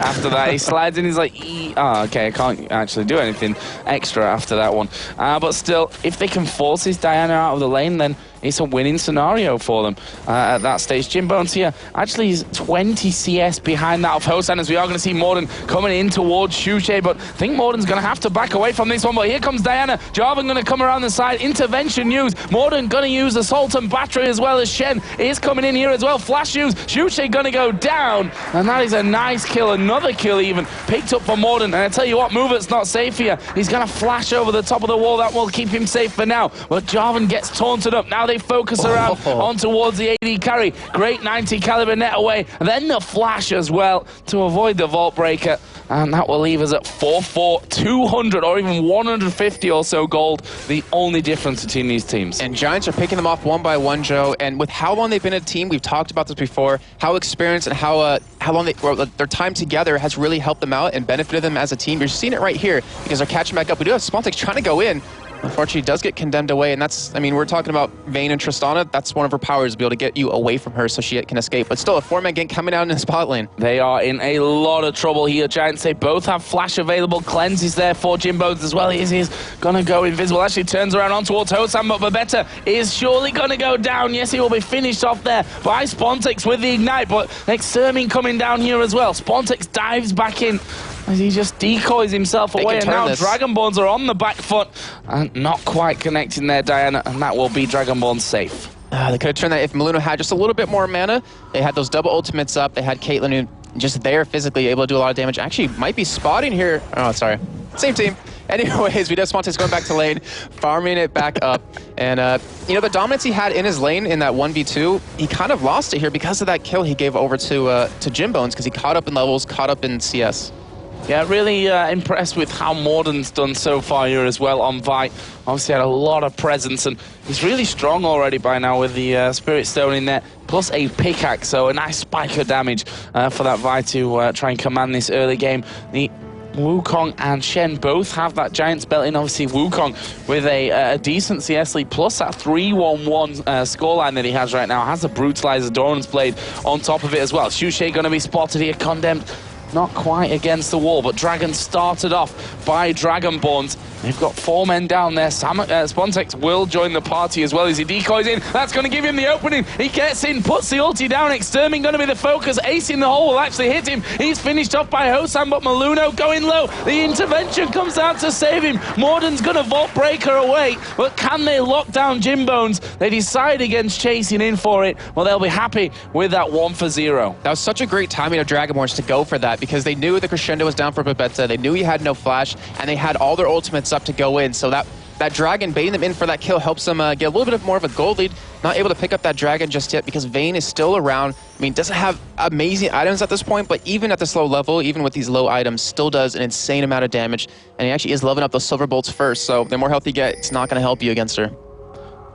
Speaker 4: after that. He slides in, he's like, oh, okay, I can't actually do anything extra after that one. But still, if they can force this Diana out of the lane, then it's a winning scenario for them at that stage. Jimbones here actually is 20 CS behind that of Hosan, as we are going to see Morden coming in towards Shuche, but I think Morden's going to have to back away from this one. But here comes Diana. Jarvan going to come around the side. Intervention use. Morden going to use Assault and Battery, as well as Shen is coming in here as well. Flash use. Shuche going to go down, and that is a nice kill. Another kill even picked up for Morden. And I tell you what, Moveit's not safe here. He's going to flash over the top of the wall. That will keep him safe for now. But Jarvan gets taunted up. Now they focus around on towards the AD carry. Great 90 caliber net away. And then the flash as well to avoid the Vault Breaker. And that will leave us at 4-4, 200 or even 150 or so gold. The only difference between these teams.
Speaker 5: And Giants are picking them off one by one, Joe. And with how long they've been a team, we've talked about this before, how experienced and how long their time together has really helped them out and benefited them as a team. You're seeing it right here because they're catching back up. We do have Spontex trying to go in. Unfortunately, he does get condemned away, and that's, I mean, we're talking about Vayne and Tristana. That's one of her powers, to be able to get you away from her so she can escape. But still, a 4-man gank coming out in the spot lane.
Speaker 4: They are in a lot of trouble here. Giants, they both have flash available. Cleanse is there for Jimbones as well. He's going to go invisible. Actually turns around on towards Hosan, but Babetta is surely going to go down. Yes, he will be finished off there by Spontex with the Ignite, but Extermin coming down here as well. Spontex dives back in as he just decoys himself away, and now Dragonborns are on the back foot and not quite connecting there, Diana, and that will be Dragonborn safe.
Speaker 5: They could have turned that if Maluno had just a little bit more mana. They had those double ultimates up. They had Caitlyn who just there physically able to do a lot of damage. Actually, might be spotting here. Oh, sorry. Same team. Anyways, we just want to go back to lane, farming it back up. And, you know, the dominance he had in his lane in that 1v2, he kind of lost it here because of that kill he gave over to Jimbones, because he caught up in levels, caught up in CS.
Speaker 4: Yeah, really impressed with how Morden's done so far here as well on Vi. Obviously had a lot of presence, and he's really strong already by now with the Spirit Stone in there, plus a pickaxe, so a nice spike of damage for that Vi to try and command this early game. The Wukong and Shen both have that Giants belt in. Obviously, Wukong with a decent CS lead, plus that 3-1-1 scoreline that he has right now, has a Brutalizer Doran's Blade on top of it as well. Shuche going to be spotted here, condemned. Not quite against the wall, but Dragon started off by Dragonborns. They've got 4 men down there. Spontex will join the party as well as he decoys in. That's going to give him the opening. He gets in, puts the ulti down. Extermin going to be the focus. Ace in the hole will actually hit him. He's finished off by Hosan, but Maluno going low. The intervention comes out to save him. Morden's going to Vault Breaker away, but can they lock down Jimbones? They decide against chasing in for it. Well, they'll be happy with that 1-for-0.
Speaker 5: That was such a great timing of Dragonborns to go for that, because they knew the crescendo was down for Babetta. They knew he had no flash, and they had all their ultimates up to go in. So that Dragon baiting them in for that kill helps them get a little bit more of a gold lead. Not able to pick up that Dragon just yet because Vayne is still around. I mean, doesn't have amazing items at this point, but even at this low level, even with these low items, still does an insane amount of damage. And he actually is leveling up those silver bolts first, so the more health you get, it's not going to help you against her.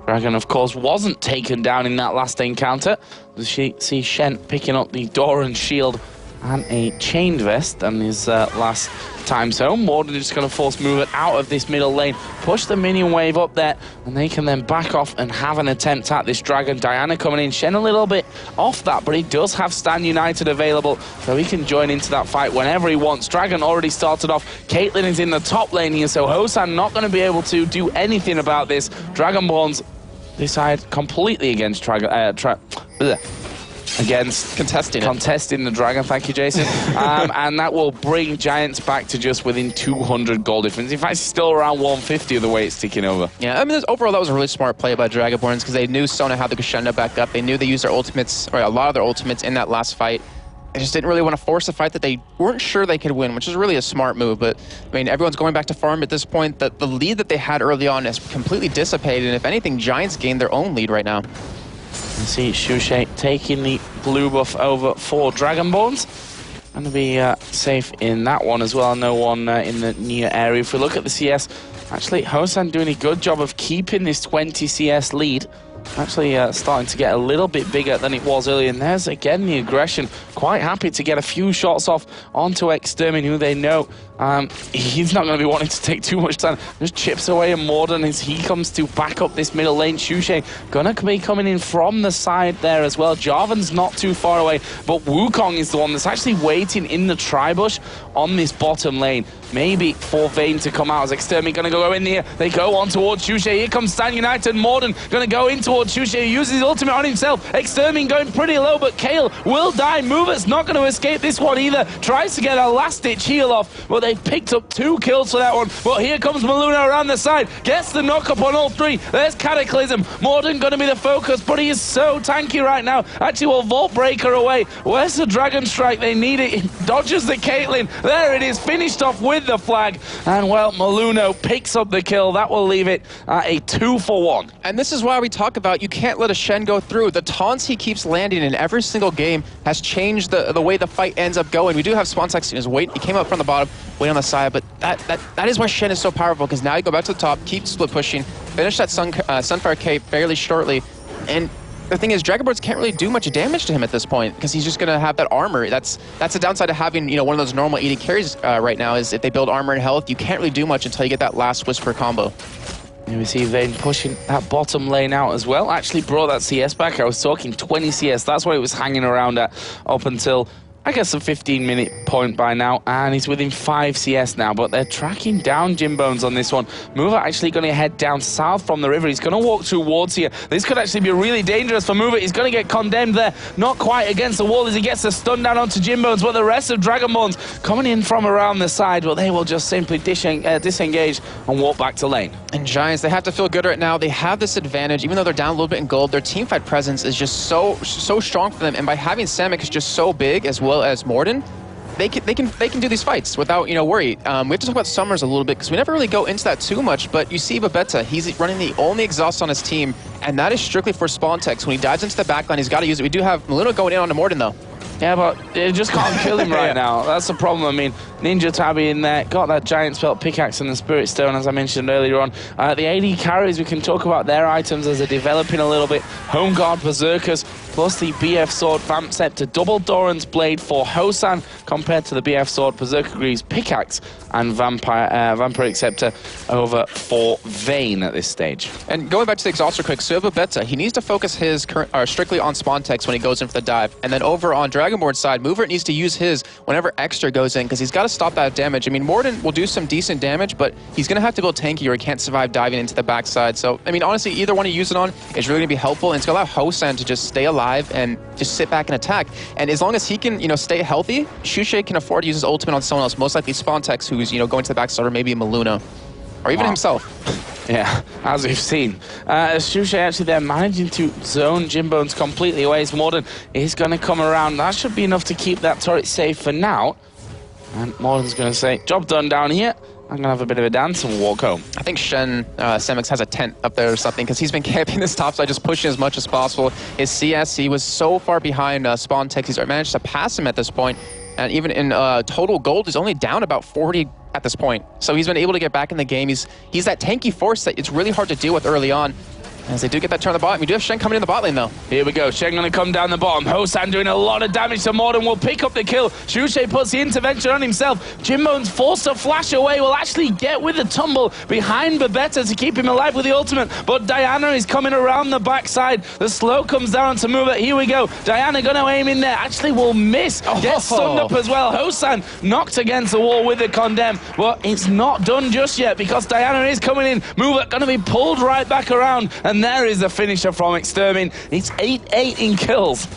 Speaker 4: Dragon, of course, wasn't taken down in that last encounter. You see Shen picking up the Doran shield and a chained vest and his last time zone. Morden is going to force Moveit out of this middle lane, push the minion wave up there, and they can then back off and have an attempt at this Dragon. Diana coming in, Shen a little bit off that, but he does have Stan United available, so he can join into that fight whenever he wants. Dragon already started off. Caitlyn is in the top lane here, so Hosan not going to be able to do anything about this. Dragonborns decide completely against contesting the Dragon. Thank you, Jason. And that will bring Giants back to just within 200 gold difference. In fact, it's still around 150 the way it's ticking over.
Speaker 5: Yeah, I mean, overall, that was a really smart play by Dragonborns because they knew Sona had the crescendo back up. They knew they used their ultimates, or a lot of their ultimates, in that last fight. They just didn't really want to force a fight that they weren't sure they could win, which is really a smart move. But, I mean, everyone's going back to farm at this point. The lead that they had early on has completely dissipated, and if anything, Giants gained their own lead right now.
Speaker 4: You see Shuche taking the blue buff over for Dragonborns. Going to be safe in that one as well. No one in the near area. If we look at the CS, actually, Hosan doing a good job of keeping this 20 CS lead. Actually starting to get a little bit bigger than it was earlier. And there's again the aggression. Quite happy to get a few shots off onto Extermin, who they know He's not going to be wanting to take too much time. Just chips away at Morden as he comes to back up this middle lane. Shushe going to be coming in from the side there as well. Jarvan's not too far away, but Wukong is the one that's actually waiting in the tri-bush on this bottom lane. Maybe for Vayne to come out as Extermin going to go in here. They go on towards Shushe. Here comes Stan United. Morden going to go in towards Shushe. He uses his ultimate on himself. Extermin going pretty low, but Kale will die. Mover's not going to escape this one either. Tries to get a last-ditch heal off, but they've picked up 2 kills for that one. But here comes Maluna around the side. Gets the knock-up on all 3. There's Cataclysm. Morden going to be the focus, but he is so tanky right now. Actually, will Vault Breaker away. Where's the Dragon Strike? They need it. He dodges the Caitlyn. There it is. Finished off with the flag, and well, Maluno picks up the kill. That will leave it at a 2-for-1.
Speaker 5: And this is why we talk about you can't let a Shen go through. The taunts he keeps landing in every single game has changed the way the fight ends up going. We do have Spontex in his weight. He came up from the bottom, wait on the side, but that is why Shen is so powerful, because now you go back to the top, keep split pushing, finish that Sunfire Cape fairly shortly, and the thing is, Dragonborns can't really do much damage to him at this point because he's just going to have that armor. That's the downside of having, one of those normal AD carries right now, is if they build armor and health, you can't really do much until you get that last Whisper combo.
Speaker 4: And we see Vayne pushing that bottom lane out as well. Actually brought that CS back. I was talking 20 CS. That's what it was hanging around at up until, I guess, a 15-minute point by now, and he's within 5 CS now, but they're tracking down Jimbones on this one. Mover actually going to head down south from the river. He's going to walk towards here. This could actually be really dangerous for Mover. He's going to get condemned there. Not quite against the wall as he gets the stun down onto Jimbones, but the rest of Dragonborns coming in from around the side, but they will just simply disengage and walk back to lane.
Speaker 5: And Giants, they have to feel good right now. They have this advantage, even though they're down a little bit in gold. Their teamfight presence is just so strong for them, and by having Samix just so big as well as Morden, they can do these fights without worry. We have to talk about Summers a little bit because we never really go into that too much. But you see Babetta, he's running the only exhaust on his team, and that is strictly for Spontex. When he dives into the backline, he's got to use it. We do have Maluna going in on Morden though.
Speaker 4: Yeah, but they just can't kill him right now. That's the problem. I mean, Ninja Tabby in there, got that Giant Spelt Pickaxe and the Spirit Stone, as I mentioned earlier on. The AD carries, we can talk about their items as they're developing a little bit. Home Guard Berserkers, plus the BF Sword Vamp Scepter, double Doran's Blade for Hosan, compared to the BF Sword Berserker Greaves Pickaxe and Vampiric Scepter over for Vayne at this stage.
Speaker 5: And going back to the exhaust real quick, Beta, he needs to focus his strictly on Spontex when he goes in for the dive. And then over on Dragonborn's side, Mover needs to use his whenever Extra goes in, because he's got to stop that damage. I mean, Morden will do some decent damage, but he's going to have to build tanky or he can't survive diving into the backside. So, I mean, honestly, either one you use it on is really going to be helpful, and it's going to allow Hosan to just stay alive and just sit back and attack. And as long as he can, stay healthy, Shushe can afford to use his ultimate on someone else, most likely Spontex, who's, going to the backside, or maybe Maluna, or even himself.
Speaker 4: Yeah, as we've seen. Shushe actually there managing to zone Jimbones completely away. As Morden is going to come around. That should be enough to keep that turret safe for now. And Morden's going to say, job done down here. I'm going to have a bit of a dance and walk home.
Speaker 5: I think Shen Semix has a tent up there or something, because he's been camping this top side, just pushing as much as possible. His CS, he was so far behind Spontex. He's managed to pass him at this point. And even in total gold, he's only down about 40 at this point. So he's been able to get back in the game. He's that tanky force that it's really hard to deal with early on. As they do get that turn on the bottom. We do have Shen coming in the bot lane, though.
Speaker 4: Here we go. Shen going to come down the bottom. Hosan doing a lot of damage to Morden. Will pick up the kill. Shushe puts the intervention on himself. Jimbone's forced to flash away. Will actually get with the tumble behind Babetta to keep him alive with the ultimate. But Diana is coming around the backside. The slow comes down to move it. Here we go. Diana going to aim in there. Actually will miss. Gets stunned up as well. Hosan knocked against the wall with the condemn. But it's not done just yet, because Diana is coming in. Mover going to be pulled right back around. And there is the finisher from Extermin. It's 8-8 in kills.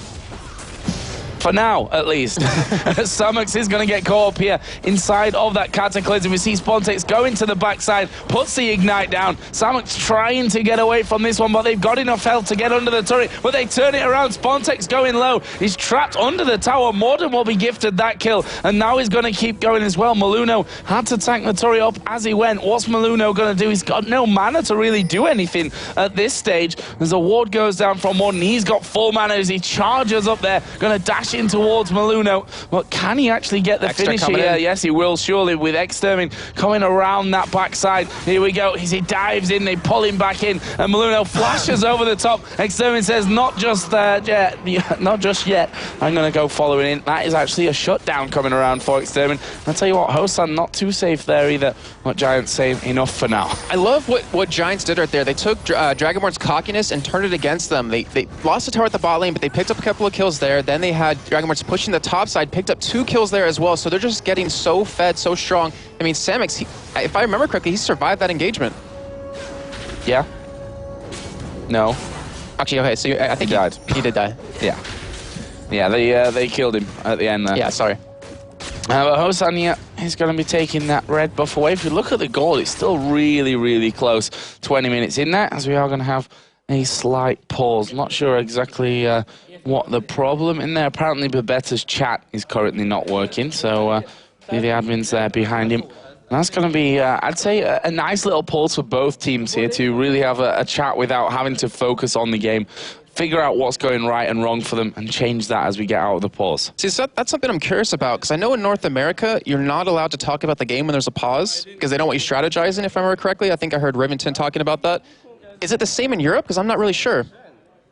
Speaker 4: For now, at least. Samux is going to get caught up here inside of that Cataclysm. We see Spontex going to the backside, puts the Ignite down. Samux trying to get away from this one, but they've got enough health to get under the turret. But they turn it around. Spontex going low. He's trapped under the tower. Morden will be gifted that kill. And now he's going to keep going as well. Maluno had to tank the turret up as he went. What's Maluno going to do? He's got no mana to really do anything at this stage. As the ward goes down from Morden, he's got full mana as he charges up there. Going to dash flashing towards Maluno. But can he actually get the finish here? Yes, he will, surely, with Extermin coming around that backside. Here we go. As he dives in, they pull him back in, and Maluno flashes over the top. Extermin says, not just yet, not just yet. I'm going to go following in. That is actually a shutdown coming around for Extermin. I'll tell you what, Hosan not too safe there either. What Giants say, enough for now.
Speaker 5: I love what Giants did right there. They took Dragonborn's cockiness and turned it against them. They lost the tower at the bot lane, but they picked up a couple of kills there. Then they had Dragonborn's pushing the top side, picked up 2 kills there as well. So they're just getting so fed, so strong. I mean, Samix, if I remember correctly, he survived that engagement.
Speaker 4: Yeah. No.
Speaker 5: Actually, okay, so I think he died. He did die.
Speaker 4: Yeah. Yeah, they killed him at the end there.
Speaker 5: Yeah, sorry.
Speaker 4: But Hosan, yeah, he's going to be taking that red buff away. If you look at the goal, it's still really, really close. 20 minutes in there, as we are going to have a slight pause. Not sure exactly what the problem in there. Apparently, Babetta's chat is currently not working, so the admin's there behind him. And that's going to be, I'd say, a nice little pause for both teams here to really have a chat without having to focus on the game. Figure out what's going right and wrong for them and change that as we get out of the pause.
Speaker 5: See, so that's something I'm curious about, because I know in North America, you're not allowed to talk about the game when there's a pause, because they don't want you strategizing, if I remember correctly. I think I heard Rivington talking about that. Is it the same in Europe? Because I'm not really sure.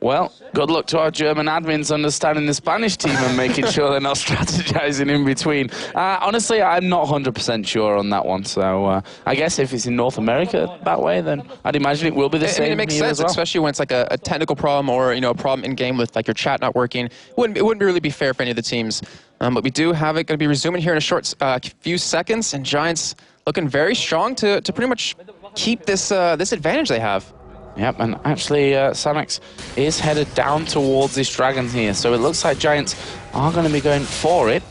Speaker 4: Well, good luck to our German admins understanding the Spanish team and making sure they're not strategizing in between. Honestly, I'm not 100% sure on that one. So I guess if it's in North America that way, then I'd imagine it will be the same.
Speaker 5: I mean, it makes sense, especially when it's like a technical problem or a problem in game with like your chat not working. It wouldn't really be fair for any of the teams. But we do have it going to be resuming here in a short few seconds, and Giants looking very strong to pretty much keep this this advantage they have.
Speaker 4: Yep, and actually Samix is headed down towards this dragon here, so it looks like Giants are going to be going for it.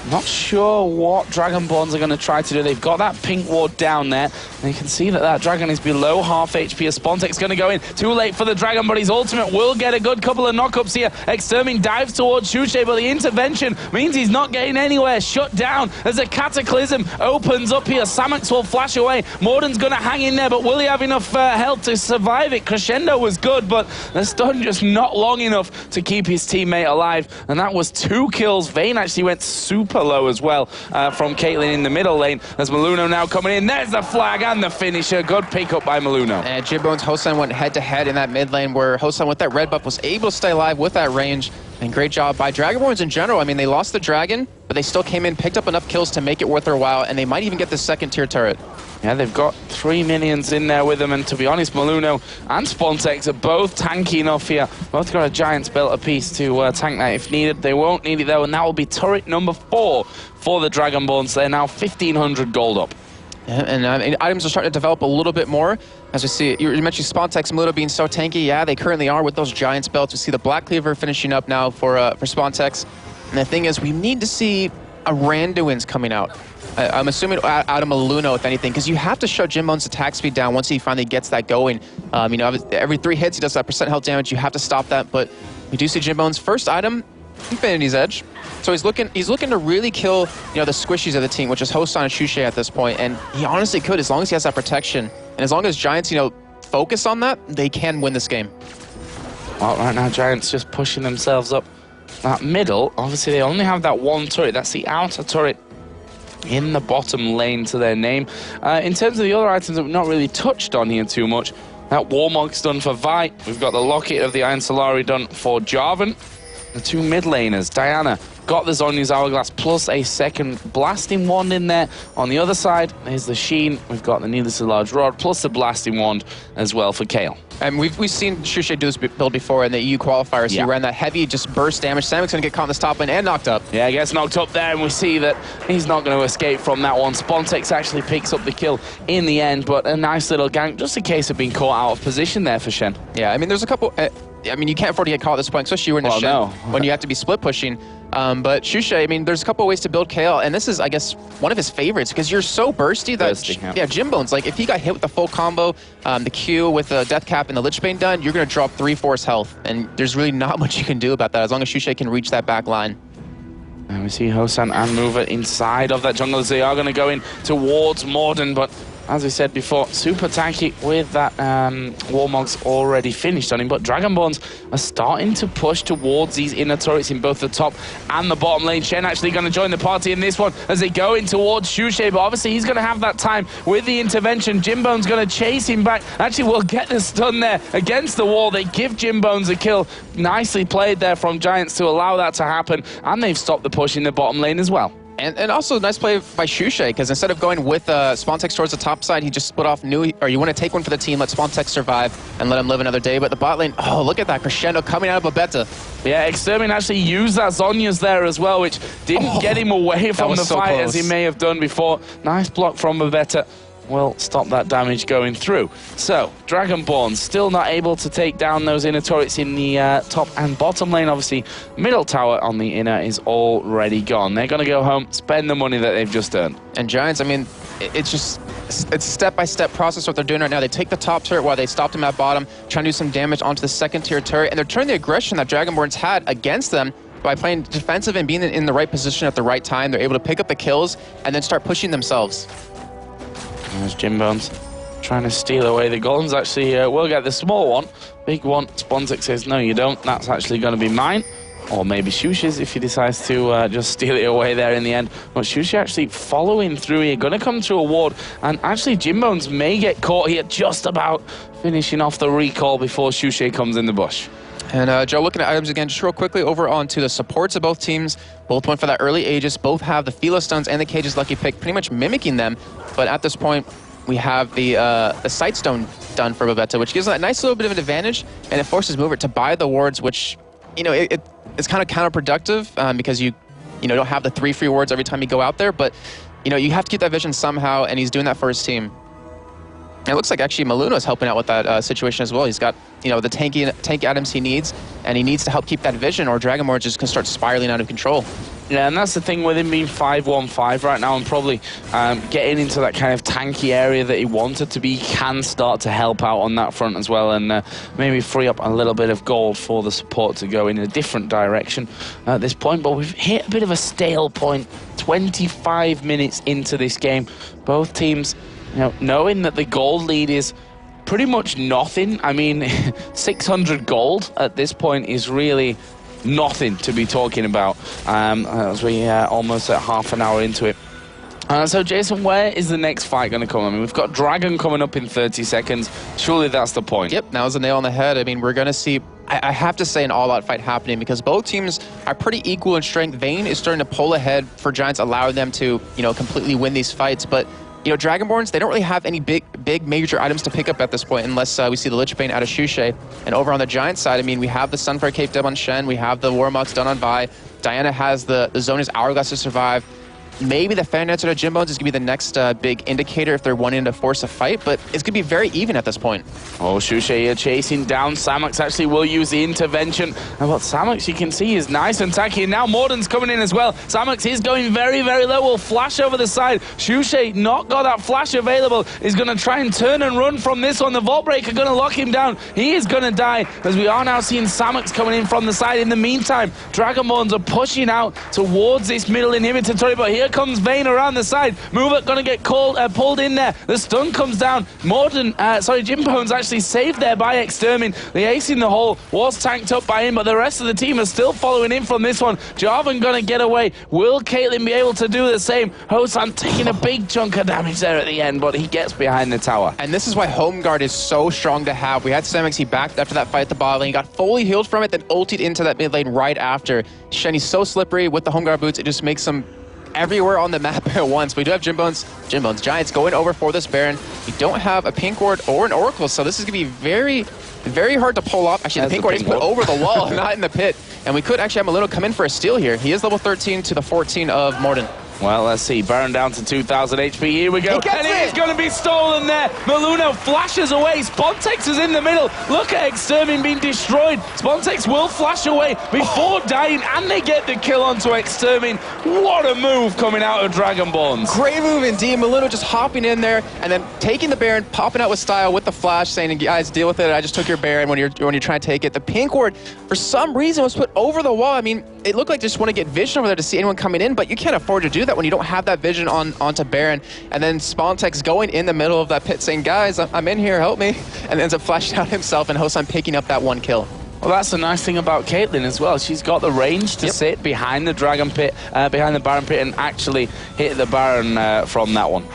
Speaker 4: Not sure what Dragonborns are going to try to do. They've got that pink ward down there, and you can see that dragon is below half HP. As Spontek's going to go in. Too late for the dragon, but his ultimate will get a good couple of knockups here. Extermin dives towards Shushe, but the intervention means he's not getting anywhere. Shut down as a cataclysm opens up here. Samix will flash away. Morden's going to hang in there, but will he have enough health to survive it? Crescendo was good, but the stun just not long enough to keep his teammate alive, and that was 2 kills. Vayne actually went super low as well from Caitlyn in the middle lane, as Maluno now coming in. There's the flag and the finisher. Good pick up by Maluno.
Speaker 5: And Jimbone's Hosan went head-to-head in that mid lane, where Hosan with that red buff was able to stay alive with that range. And great job by Dragonborns in general. I mean, they lost the dragon, but they still came in, picked up enough kills to make it worth their while, and they might even get the 2nd-tier turret.
Speaker 4: Yeah, they've got 3 minions in there with them, and to be honest, Maluno and Spontex are both tanky enough here. Both got a Giants belt apiece to tank that if needed. They won't need it though, and that will be turret number 4 for the Dragonborns. They're now 1,500 gold up.
Speaker 5: Yeah, and items are starting to develop a little bit more. As we see, you mentioned Spontex and Maluno being so tanky. Yeah, they currently are with those Giants belts. We see the Black Cleaver finishing up now for Spontex. And the thing is, we need to see a Randuin's coming out. I'm assuming out of Maluno, if anything, because you have to shut Jimbone's attack speed down once he finally gets that going. Every 3 hits, he does that % health damage. You have to stop that, but we do see Jimbone's first item, Infinity's Edge. So he's looking to really kill, the squishies of the team, which is Hosan and Shushe at this point, and he honestly could, as long as he has that protection, and as long as Giants, focus on that, they can win this game.
Speaker 4: Well, right now Giants just pushing themselves up that middle. Obviously, they only have that 1 turret. That's the outer turret in the bottom lane to their name. In terms of the other items that we've not really touched on here too much, that Warmog's done for Vi. We've got the Locket of the Iron Solari done for Jarvan. The 2 mid laners, Diana, got the Zhonya's Hourglass plus a 2nd blasting wand in there. On the other side, there's the Sheen. We've got the Needlessly Large Rod plus the blasting wand as well for Kayle.
Speaker 5: And we've seen Shushe do this build before in the EU qualifiers. Yeah. He ran that heavy, just burst damage. Samik's going to get caught in this top lane and knocked up.
Speaker 4: Yeah, he gets knocked up there, and we see that he's not going to escape from that one. Spontex actually picks up the kill in the end, but a nice little gank, just in case of being caught out of position there for Shen.
Speaker 5: Yeah, I mean, there's a couple... you can't afford to get caught at this point, especially when Shen,
Speaker 4: no.
Speaker 5: when you have to be split pushing. But Shushe, I mean, there's a couple ways to build Kayle, and this is, I guess, one of his favorites, because you're so bursty that, Jimbone's, like, if he got hit with the full combo, the Q with the Death Cap and the Lich Bane done, you're going to drop 3/4 health, and there's really not much you can do about that, as long as Shushe can reach that back line.
Speaker 4: And we see Hosan and Mover inside of that jungle, as they are going to go in towards Morden, but as we said before, super tanky with that Warmog's already finished on him, but Dragonborns are starting to push towards these inner turrets in both the top and the bottom lane. Shen actually going to join the party in this one as they go in towards Shushay, but obviously he's going to have that time with the intervention. Jimbone's going to chase him back. Actually, we'll get the stun there against the wall. They give Jimbones a kill. Nicely played there from Giants to allow that to happen, and they've stopped the push in the bottom lane as well.
Speaker 5: And also a nice play by Shushay, because instead of going with Spontex towards the top side, he just split off, you want to take one for the team, let Spontex survive, and let him live another day. But the bot lane, oh, look at that crescendo coming out of Babetta. Yeah,
Speaker 4: Extermin actually used that Zhonya's there as well, which didn't get him away from the fight as he may have done before. Nice block from Babetta. Will stop that damage going through. So, Dragonborn still not able to take down those inner turrets in the top and bottom lane. Obviously, middle tower on the inner is already gone. They're going to go home, spend the money that they've just earned.
Speaker 5: And Giants, I mean, it's step-by-step process what they're doing right now. They take the top turret while they stopped him at bottom, trying to do some damage onto the second-tier turret, and they're turning the aggression that Dragonborn's had against them by playing defensive and being in the right position at the right time. They're able to pick up the kills and then start pushing themselves.
Speaker 4: There's Jimbones trying to steal away the golems. Actually, we'll get the small one. Big one. Spontex says, no, you don't. That's actually going to be mine. Or maybe Shush's if he decides to just steal it away there in the end. But Shushi actually following through here. Going to come through a ward. And actually, Jimbones may get caught here just about finishing off the recall before Shushi comes in the bush.
Speaker 5: And Joe, looking at items again, just real quickly over onto the supports of both teams. Both went for that early Aegis. Both have the Philo Stones and the Cage's Lucky Pick, pretty much mimicking them. But at this point, we have the Sight Stone done for Babetta, which gives them a nice little bit of an advantage, and it forces Mover to buy the wards, which, you know, it's kind of counterproductive because you don't have the 3 free wards every time you go out there. But, you know, you have to keep that vision somehow, and he's doing that for his team. And it looks like actually Maluno is helping out with that situation as well. He's got, you know, the tank items he needs, and he needs to help keep that vision, or Dragonborn just can start spiraling out of control.
Speaker 4: Yeah, and that's the thing with him being 5-1-5 right now, and probably getting into that kind of tanky area that he wanted to be, can start to help out on that front as well, and maybe free up a little bit of gold for the support to go in a different direction at this point. But we've hit a bit of a stale point, 25 minutes into this game. Both teams, you know, knowing that the gold lead is pretty much nothing. I mean, 600 gold at this point is really nothing to be talking about as we almost at half an hour into it. So, Jason, where is the next fight going to come? I mean, we've got Dragon coming up in 30 seconds. Surely that's the point.
Speaker 5: Yep, that was the nail on the head. I mean, we're going to see, I have to say, an all-out fight happening because both teams are pretty equal in strength. Vayne is starting to pull ahead for Giants, allowing them to, you know, completely win these fights. But, you know, Dragonborns, they don't really have any big major items to pick up at this point unless we see the Lich Bane out of Shushay. And over on the Giant side, I mean, we have the Sunfire Cape done on Shen, we have the Warmogs done on Vi, Diana has the Zona's Hourglass to survive. Maybe the fan answer to Jimbones is going to be the next big indicator if they're wanting to force a fight, but it's going to be very even at this point.
Speaker 4: Oh, Shushay here chasing down Samox. Actually will use the intervention. And what Samox, you can see, is nice and tacky. And now Morden's coming in as well. Samox is going very, very low. Will flash over the side. Shushay not got that flash available. He's going to try and turn and run from this one. The Vault Breaker going to lock him down. He is going to die as we are now seeing Samox coming in from the side. In the meantime, Dragonborns are pushing out towards this middle inhibitor turret, but here comes Vayne around the side. Mover gonna get pulled in there. The stun comes down. Jimbones actually saved there by Extermin. The ace in the hole was tanked up by him, but the rest of the team are still following in from this one. Jarvan gonna get away. Will Caitlyn be able to do the same? Hosan taking a big chunk of damage there at the end, but he gets behind the tower.
Speaker 5: And this is why Home Guard is so strong to have. We had Samox, he backed after that fight at the bot lane, got fully healed from it, then ulted into that mid lane right after. Shenny's so slippery with the Home Guard boots, it just makes him everywhere on the map at once. We do have Jimbones Giants going over for this Baron. We don't have a Pink Ward or an Oracle, so this is going to be very, very hard to pull off. Actually, the Pink Ward is put over the wall, not in the pit. And we could actually have Maluno come in for a steal here. He is level 13 to the 14 of Morden.
Speaker 4: Well, let's see. Baron down to 2,000 HP. Here we go. And it is going to be stolen there. Maluno flashes away. Spontex is in the middle. Look at Extermin being destroyed. Spontex will flash away before dying, and they get the kill onto Extermin. What a move coming out of Dragonborns.
Speaker 5: Great move indeed. Maluno just hopping in there and then taking the Baron, popping out with style with the flash, saying, guys, deal with it. I just took your Baron when you're trying to take it. The Pink Ward, for some reason, was put over the wall. I mean, it looked like they just want to get vision over there to see anyone coming in, but you can't afford to do that. that when you don't have that vision onto Baron. And then Spontex going in the middle of that pit saying, guys, I'm in here, help me. And ends up flashing out himself and Hosan picking up that 1 kill.
Speaker 4: Well, that's the nice thing about Caitlyn as well. She's got the range to sit behind the Dragon Pit, behind the Baron Pit, and actually hit the Baron from that one.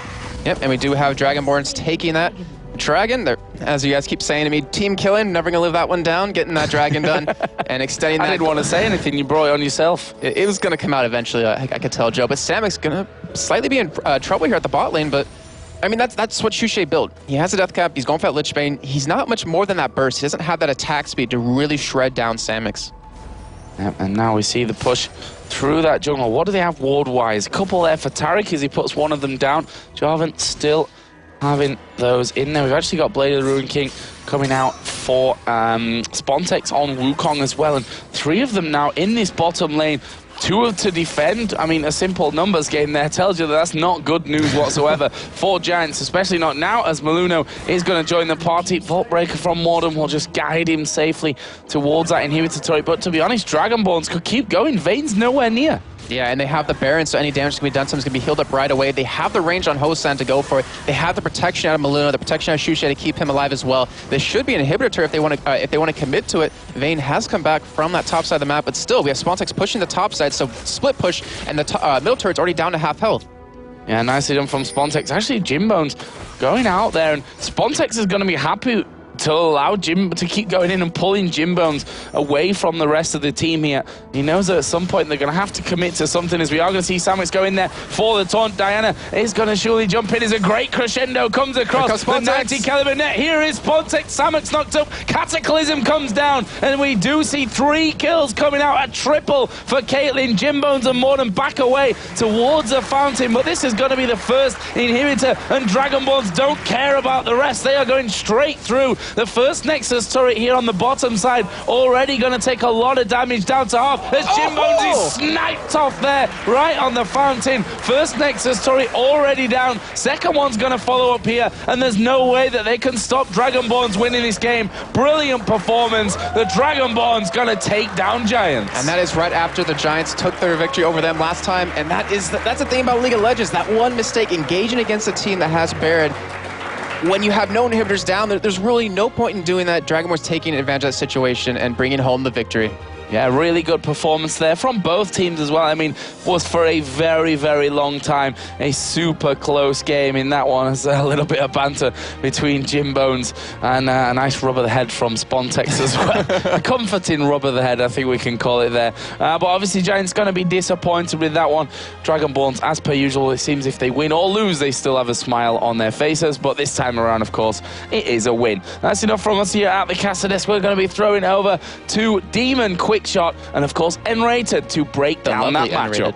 Speaker 5: Yep, and we do have Dragonborns taking that. Dragon, as you guys keep saying to me, team killing, never going to live that one down, getting that Dragon done, and extending that.
Speaker 4: I didn't want to say anything, you brought it on yourself.
Speaker 5: It was going to come out eventually, I could tell, Joe, but Samic's going to slightly be in trouble here at the bot lane, but I mean, that's what Xuche built. He has a death cap, he's going for that Lich Bane. He's not much more than that burst. He doesn't have that attack speed to really shred down Samix.
Speaker 4: Yep, and now we see the push through that jungle. What do they have ward-wise? A couple there for Tariq as he puts one of them down. Jarvan still having those in there. We've actually got Blade of the Ruin King coming out for Spontex on Wukong as well. And 3 of them now in this bottom lane. 2 to defend. I mean, a simple numbers game there tells you that that's not good news whatsoever for Giants, especially not now as Maluno is going to join the party. Vault Breaker from Mordem will just guide him safely towards that inhibitor turret. But to be honest, Dragonborns could keep going. Vayne's nowhere near.
Speaker 5: Yeah, and they have the Baron, so any damage can be done, someone's going to be healed up right away. They have the range on Hosan to go for it. They have the protection out of Maluno, the protection out of Xuche to keep him alive as well. This should be an inhibitor turret if they want to commit to it. Vayne has come back from that top side of the map, but still, we have Spontex pushing the top side, so split push, and the middle turret's already down to half health.
Speaker 4: Yeah, nicely done from Spontex. Actually, Jimbone's going out there, and Spontex is going to be happy to allow Jim to keep going in and pulling Jimbones away from the rest of the team here. He knows that at some point they're going to have to commit to something, as we are going to see Samix go in there for the taunt. Diana is going to surely jump in as a great crescendo comes across the 90 caliber net. Here is Spontex. Samix knocked up. Cataclysm comes down, and we do see 3 kills coming out. A triple for Caitlyn. Jimbones and Morden back away towards the fountain, but this is going to be the first inhibitor, and Dragonborns don't care about the rest. They are going straight through. The first Nexus turret here on the bottom side already going to take a lot of damage down to half as Jimbones is sniped off there right on the fountain. First Nexus turret already down. Second one's going to follow up here, and there's no way that they can stop Dragonborns winning this game. Brilliant performance. The Dragonborns going to take down Giants.
Speaker 5: And that is right after the Giants took their victory over them last time, and that's the thing about League of Legends. That one mistake, engaging against a team that has Baron. When you have no inhibitors down, there's really no point in doing that. Dragonborn's taking advantage of that situation and bringing home the victory.
Speaker 4: Yeah, really good performance there from both teams as well. I mean, was for a very, very long time a super close game in that one. It's a little bit of banter between Jimbones and a nice rub of the head from Spontex as well. A comforting rub of the head, I think we can call it there. But obviously, Giants going to be disappointed with that one. Dragonborns, as per usual, it seems if they win or lose, they still have a smile on their faces. But this time around, of course, it is a win. That's enough from us here at the Cassidy. We're going to be throwing over to Demon Quick Shot, and of course N-Rated to break down that matchup.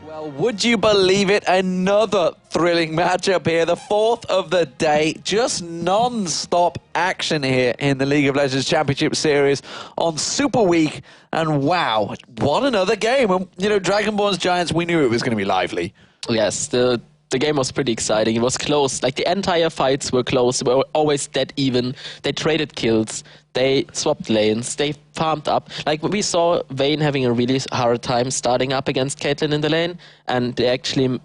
Speaker 1: Well, would you believe it? Another thrilling matchup here, the 4th of the day. Just non-stop action here in the League of Legends Championship Series on Super Week. And wow, what another game. And, you know, Dragonborns Giants, we knew it was going to be lively.
Speaker 2: Yes, the game was pretty exciting. It was close. Like, the entire fights were close. They were always dead even. They traded kills. They swapped lanes. They farmed up. Like, we saw Vayne having a really hard time starting up against Caitlyn in the lane, and they actually,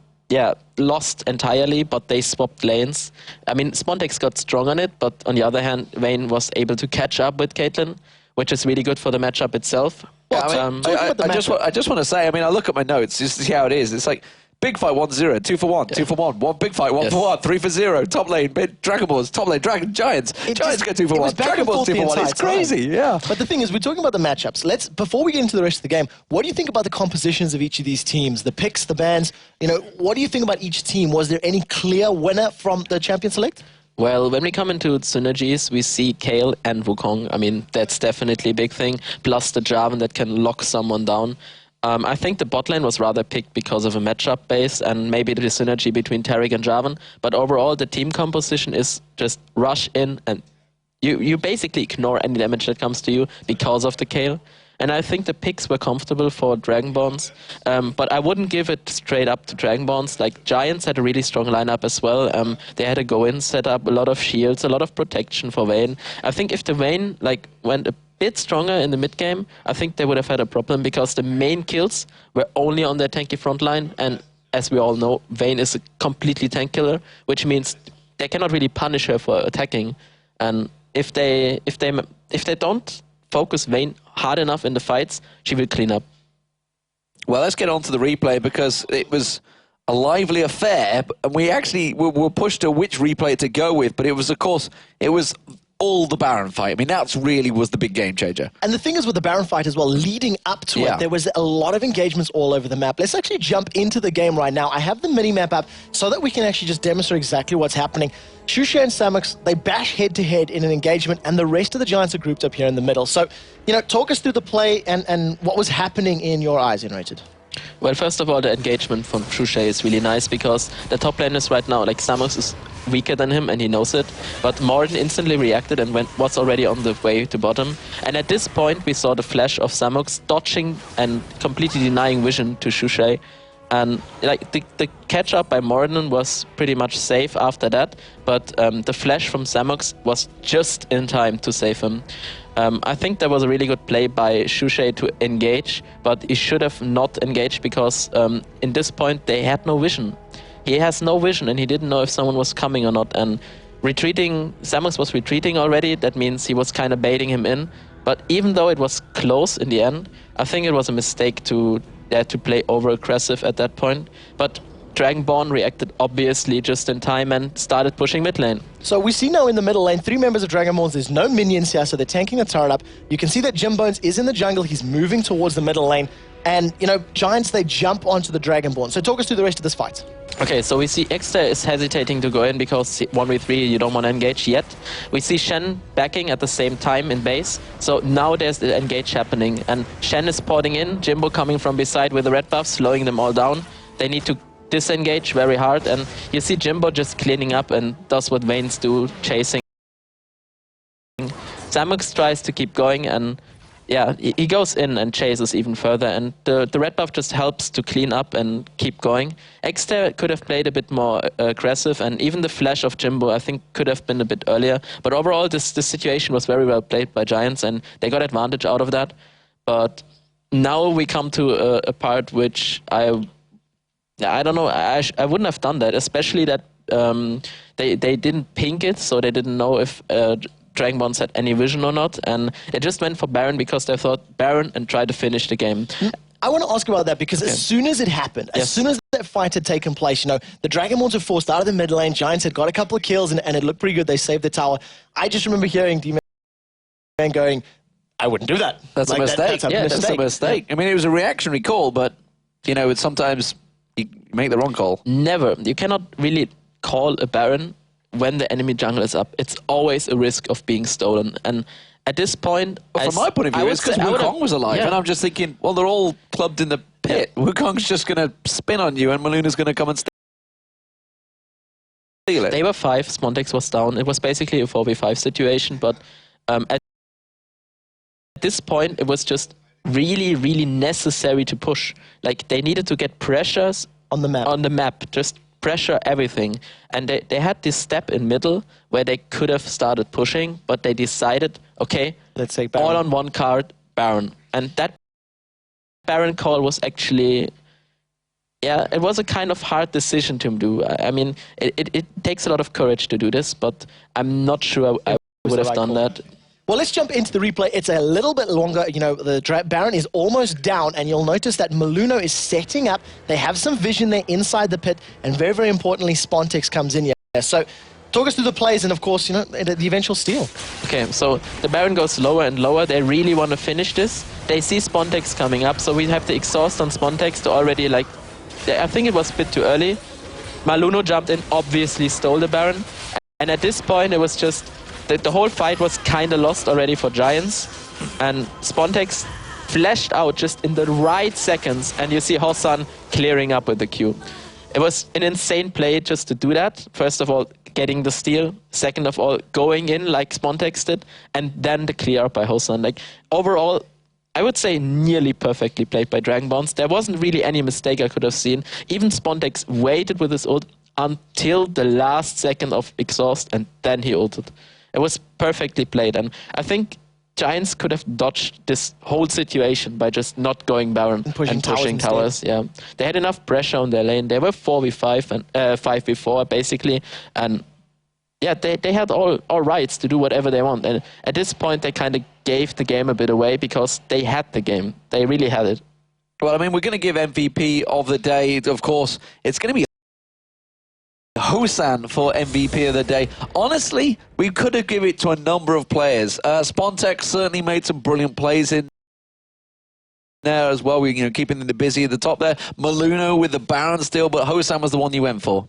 Speaker 2: lost entirely, but they swapped lanes. I mean, Spontex got strong on it, but on the other hand, Vayne was able to catch up with Caitlyn, which is really good for the matchup itself.
Speaker 1: Well, I just want to say, I mean, I look at my notes just to see how it is. It's like, big fight 1-0, 2 for 1, 2 for 1, one big fight 1 for 1, 3 for 0, top lane, Dragonborns, top lane, Giants. Giants go 2 for 1, Dragonborns 2 for 1. It's crazy, yeah.
Speaker 3: But the thing is, we're talking about the matchups. Before we get into the rest of the game, what do you think about the compositions of each of these teams? The picks, the bans, you know, what do you think about each team? Was there any clear winner from the champion select?
Speaker 2: Well, when we come into synergies, we see Kayle and Wukong. I mean, that's definitely a big thing. Plus the Jarvan that can lock someone down. I think the bot lane was rather picked because of a matchup base and maybe the synergy between Tariq and Jarvan. But overall, the team composition is just rush in and you basically ignore any damage that comes to you because of the Kayle. And I think the picks were comfortable for Dragonborns. But I wouldn't give it straight up to Dragonborns. Like, Giants had a really strong lineup as well. They had a go-in setup, a lot of shields, a lot of protection for Vayne. I think if the Vayne went bit stronger in the mid game, I think they would have had a problem because the main kills were only on their tanky front line, and as we all know, Vayne is a completely tank killer, which means they cannot really punish her for attacking. And if they don't focus Vayne hard enough in the fights, she will clean up.
Speaker 1: Well, let's get on to the replay because it was a lively affair, and we actually were pushed to which replay to go with, but it was, of course, it was all the Baron fight. I mean, that's really was the big game changer.
Speaker 3: And the thing is with the Baron fight as well, leading up to it, there was a lot of engagements all over the map. Let's actually jump into the game right now. I have the mini-map up so that we can actually just demonstrate exactly what's happening. Xuexia and Samux, they bash head-to-head in an engagement, and the rest of the Giants are grouped up here in the middle. So, you know, talk us through the play and what was happening in your eyes, Enrated.
Speaker 2: Well, first of all, the engagement from Xuexia is really nice because the top lane is right now, like Samux is weaker than him and he knows it, but Morden instantly reacted and was already on the way to bottom. And at this point, we saw the flash of Samux dodging and completely denying vision to Xuexia. And like the catch-up by Morden was pretty much safe after that, but the flash from Samux was just in time to save him. I think there was a really good play by Xuexia to engage, but he should have not engaged because in this point they had no vision. He has no vision and he didn't know if someone was coming or not. And retreating, Samux was retreating already, that means he was kind of baiting him in. But even though it was close in the end, I think it was a mistake to play over-aggressive at that point. But Dragonborn reacted obviously just in time and started pushing mid lane.
Speaker 3: So we see now in the middle lane, 3 members of Dragonborns, there's no minions here, so they're tanking the turret up. You can see that Jimbones is in the jungle, he's moving towards the middle lane. And, you know, Giants, they jump onto the Dragonborn. So talk us through the rest of this fight.
Speaker 2: Okay, so we see Exter is hesitating to go in because 1v3 you don't want to engage yet. We see Shen backing at the same time in base. So now there's the engage happening. And Shen is porting in, Jimbo coming from beside with the red buff, slowing them all down. They need to disengage very hard. And you see Jimbo just cleaning up and does what Vaynes do, chasing. Samux tries to keep going and yeah, he goes in and chases even further, and the red buff just helps to clean up and keep going. Exter could have played a bit more aggressive, and even the flash of Jimbo, I think, could have been a bit earlier. But overall, this situation was very well played by Giants, and they got advantage out of that. But now we come to a part which I don't know, I wouldn't have done that, especially that they didn't pink it, so they didn't know if Dragonborns had any vision or not, and they just went for Baron because they thought Baron and tried to finish the game.
Speaker 3: I want to ask about that because as soon as it happened, as soon as that fight had taken place, you know, the Dragonborns were forced out of the mid lane, Giants had got a couple of kills and it looked pretty good, they saved the tower. I just remember hearing D-Man going, I wouldn't do that.
Speaker 1: That's a mistake. That's a mistake. I mean, it was a reactionary call, but, you know, it's sometimes you make the wrong call.
Speaker 2: Never. You cannot really call a Baron when the enemy jungle is up. It's always a risk of being stolen. And at this point...
Speaker 1: Well, from my point of view, it's because Wukong was alive. And I'm just thinking, well, they're all clubbed in the pit. Wukong's just going to spin on you and Maluna's going to come and steal it.
Speaker 2: They were 5, Spontex was down. It was basically a 4v5 situation, but at this point, it was just really, really necessary to push. Like, they needed to get pressures
Speaker 3: on the map.
Speaker 2: Just pressure everything, and they had this step in middle where they could have started pushing, but they decided, okay,
Speaker 3: let's take Baron.
Speaker 2: All on one card, Baron. And that Baron call was actually, yeah, it was a kind of hard decision to do. I mean, it takes a lot of courage to do this, but I'm not sure I would have done that.
Speaker 3: Well, let's jump into the replay. It's a little bit longer. You know, the Baron is almost down, and you'll notice that Maluno is setting up. They have some vision there inside the pit, and very, very importantly, Spontex comes in here. So, talk us through the plays and, of course, you know, the eventual steal.
Speaker 2: Okay, so the Baron goes lower and lower. They really want to finish this. They see Spontex coming up, so we have the exhaust on Spontex to already, like, I think it was a bit too early. Maluno jumped in, obviously stole the Baron, and at this point, it was just... The whole fight was kind of lost already for Giants, and Spontex flashed out just in the right seconds, and you see Hossan clearing up with the Q. It was an insane play just to do that. First of all, getting the steal. Second of all, going in like Spontex did, and then the clear up by Hossan. Like, overall, I would say nearly perfectly played by Dragonborns. There wasn't really any mistake I could have seen. Even Spontex waited with his ult until the last second of exhaust, and then he ulted. It was perfectly played, and I think Giants could have dodged this whole situation by just not going Baron and pushing towers. Yeah, they had enough pressure on their lane. They were 4v5 and 5v4 basically, and yeah, they had all rights to do whatever they want. And at this point, they kind of gave the game a bit away because they had the game. They really had it.
Speaker 1: Well, I mean, we're going to give MVP of the day. Of course, it's going to be Hosan for MVP of the day. Honestly, we could have given it to a number of players. Spontex certainly made some brilliant plays in there as well. We, keeping them busy at the top there. Maluno with the Baron still, but Hosan was the one you went for.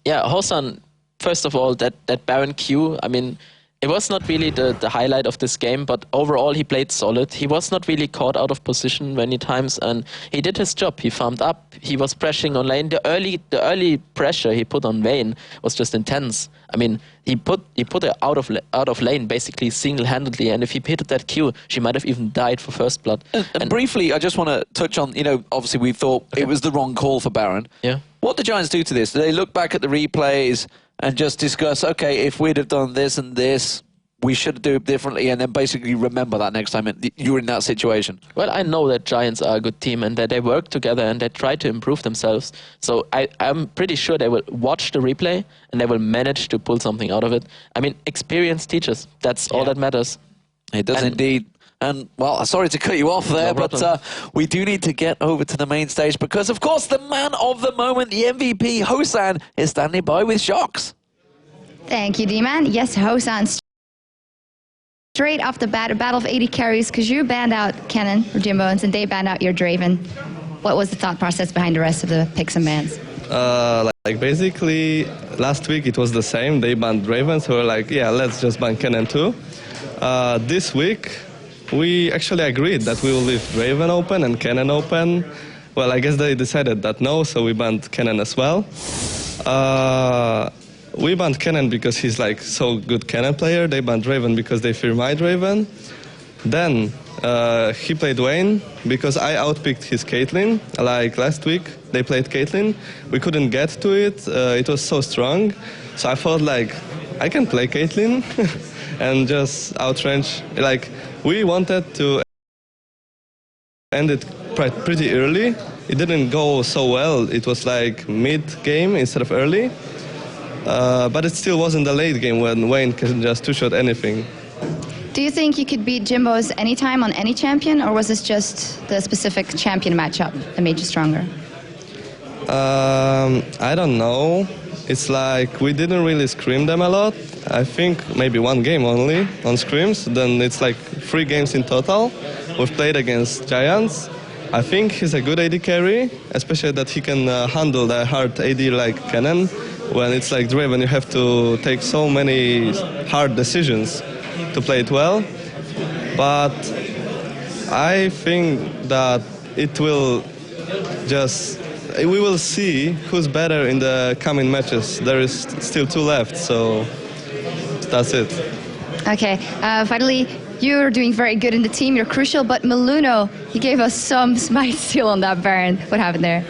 Speaker 2: Yeah, Hosan, first of all, that Baron Q, I mean, it was not really the highlight of this game, but overall he played solid. He was not really caught out of position many times, and he did his job. He farmed up. He was pressuring on lane. The early pressure he put on Vayne was just intense. I mean, he put her out of lane basically single-handedly, and if he pitted that Q, she might have even died for first blood.
Speaker 1: And briefly, I just want to touch on, obviously we thought it was the wrong call for Baron.
Speaker 2: Yeah.
Speaker 1: What did Giants do to this? Did they look back at the replays and just discuss, okay, if we'd have done this and this, we should do it differently, and then basically remember that next time you're in that situation?
Speaker 2: Well, I know that Giants are a good team and that they work together and they try to improve themselves. So I'm pretty sure they will watch the replay and they will manage to pull something out of it. I mean, experience teaches. That's all that matters.
Speaker 1: It does indeed. And, well, sorry to cut you off there, but we do need to get over to the main stage because, of course, the man of the moment, the MVP, Hosan, is standing by with shocks.
Speaker 9: Thank you, D-Man. Yes, Hosan. Straight off the bat, a battle of 80 carries, because you banned out Kennen or Jim Bones, and they banned out your Draven. What was the thought process behind the rest of the picks and bans?
Speaker 6: Basically, last week it was the same. They banned Draven, so we're like, yeah, let's just ban Kennen too. This week, we actually agreed that we will leave Draven open and Kennen open. Well, I guess they decided that no, so we banned Kennen as well. We banned Kennen because he's like so good Kennen player. They banned Draven because they fear my Draven. Then he played Vayne because I outpicked his Caitlyn. Like last week, they played Caitlyn. We couldn't get to it. It was so strong. So I thought like, I can play Caitlyn and just outrange. Like, we wanted to end it pretty early. It didn't go so well. It was like mid-game instead of early. But it still wasn't the late game when Vayne can just two-shot anything.
Speaker 9: Do you think you could beat Jimbo's anytime on any champion, or was this just the specific champion matchup that made you stronger?
Speaker 6: I don't know. It's like we didn't really scream them a lot. I think maybe one game only on scrims. Then it's like 3 games in total. We've played against Giants. I think he's a good AD carry, especially that he can handle the hard AD like Kennen. When it's like Draven, you have to take so many hard decisions to play it well. But I think that it will just... We will see who's better in the coming matches. There is still 2 left, so that's it.
Speaker 9: Okay, finally, you're doing very good in the team. You're crucial, but Maluno, he gave us some smite steal on that Baron. What happened there?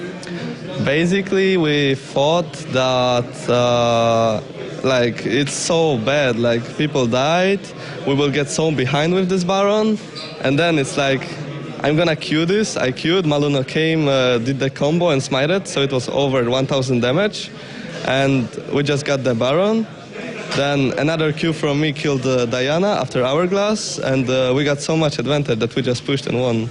Speaker 6: Basically, we thought that like it's so bad. Like people died, we will get so behind with this Baron, and then it's like, I'm gonna Q this. I Q'd, Maluno came, did the combo and smited, so it was over 1000 damage. And we just got the Baron. Then another Q from me killed Diana after Hourglass, and we got so much advantage that we just pushed and won.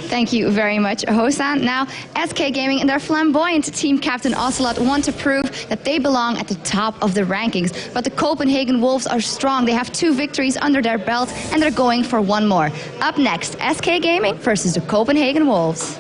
Speaker 9: Thank you very much, Hosan. Now, SK Gaming and their flamboyant team captain Ocelot want to prove that they belong at the top of the rankings. But the Copenhagen Wolves are strong. They have 2 victories under their belt, and they're going for 1 more. Up next, SK Gaming versus the Copenhagen Wolves.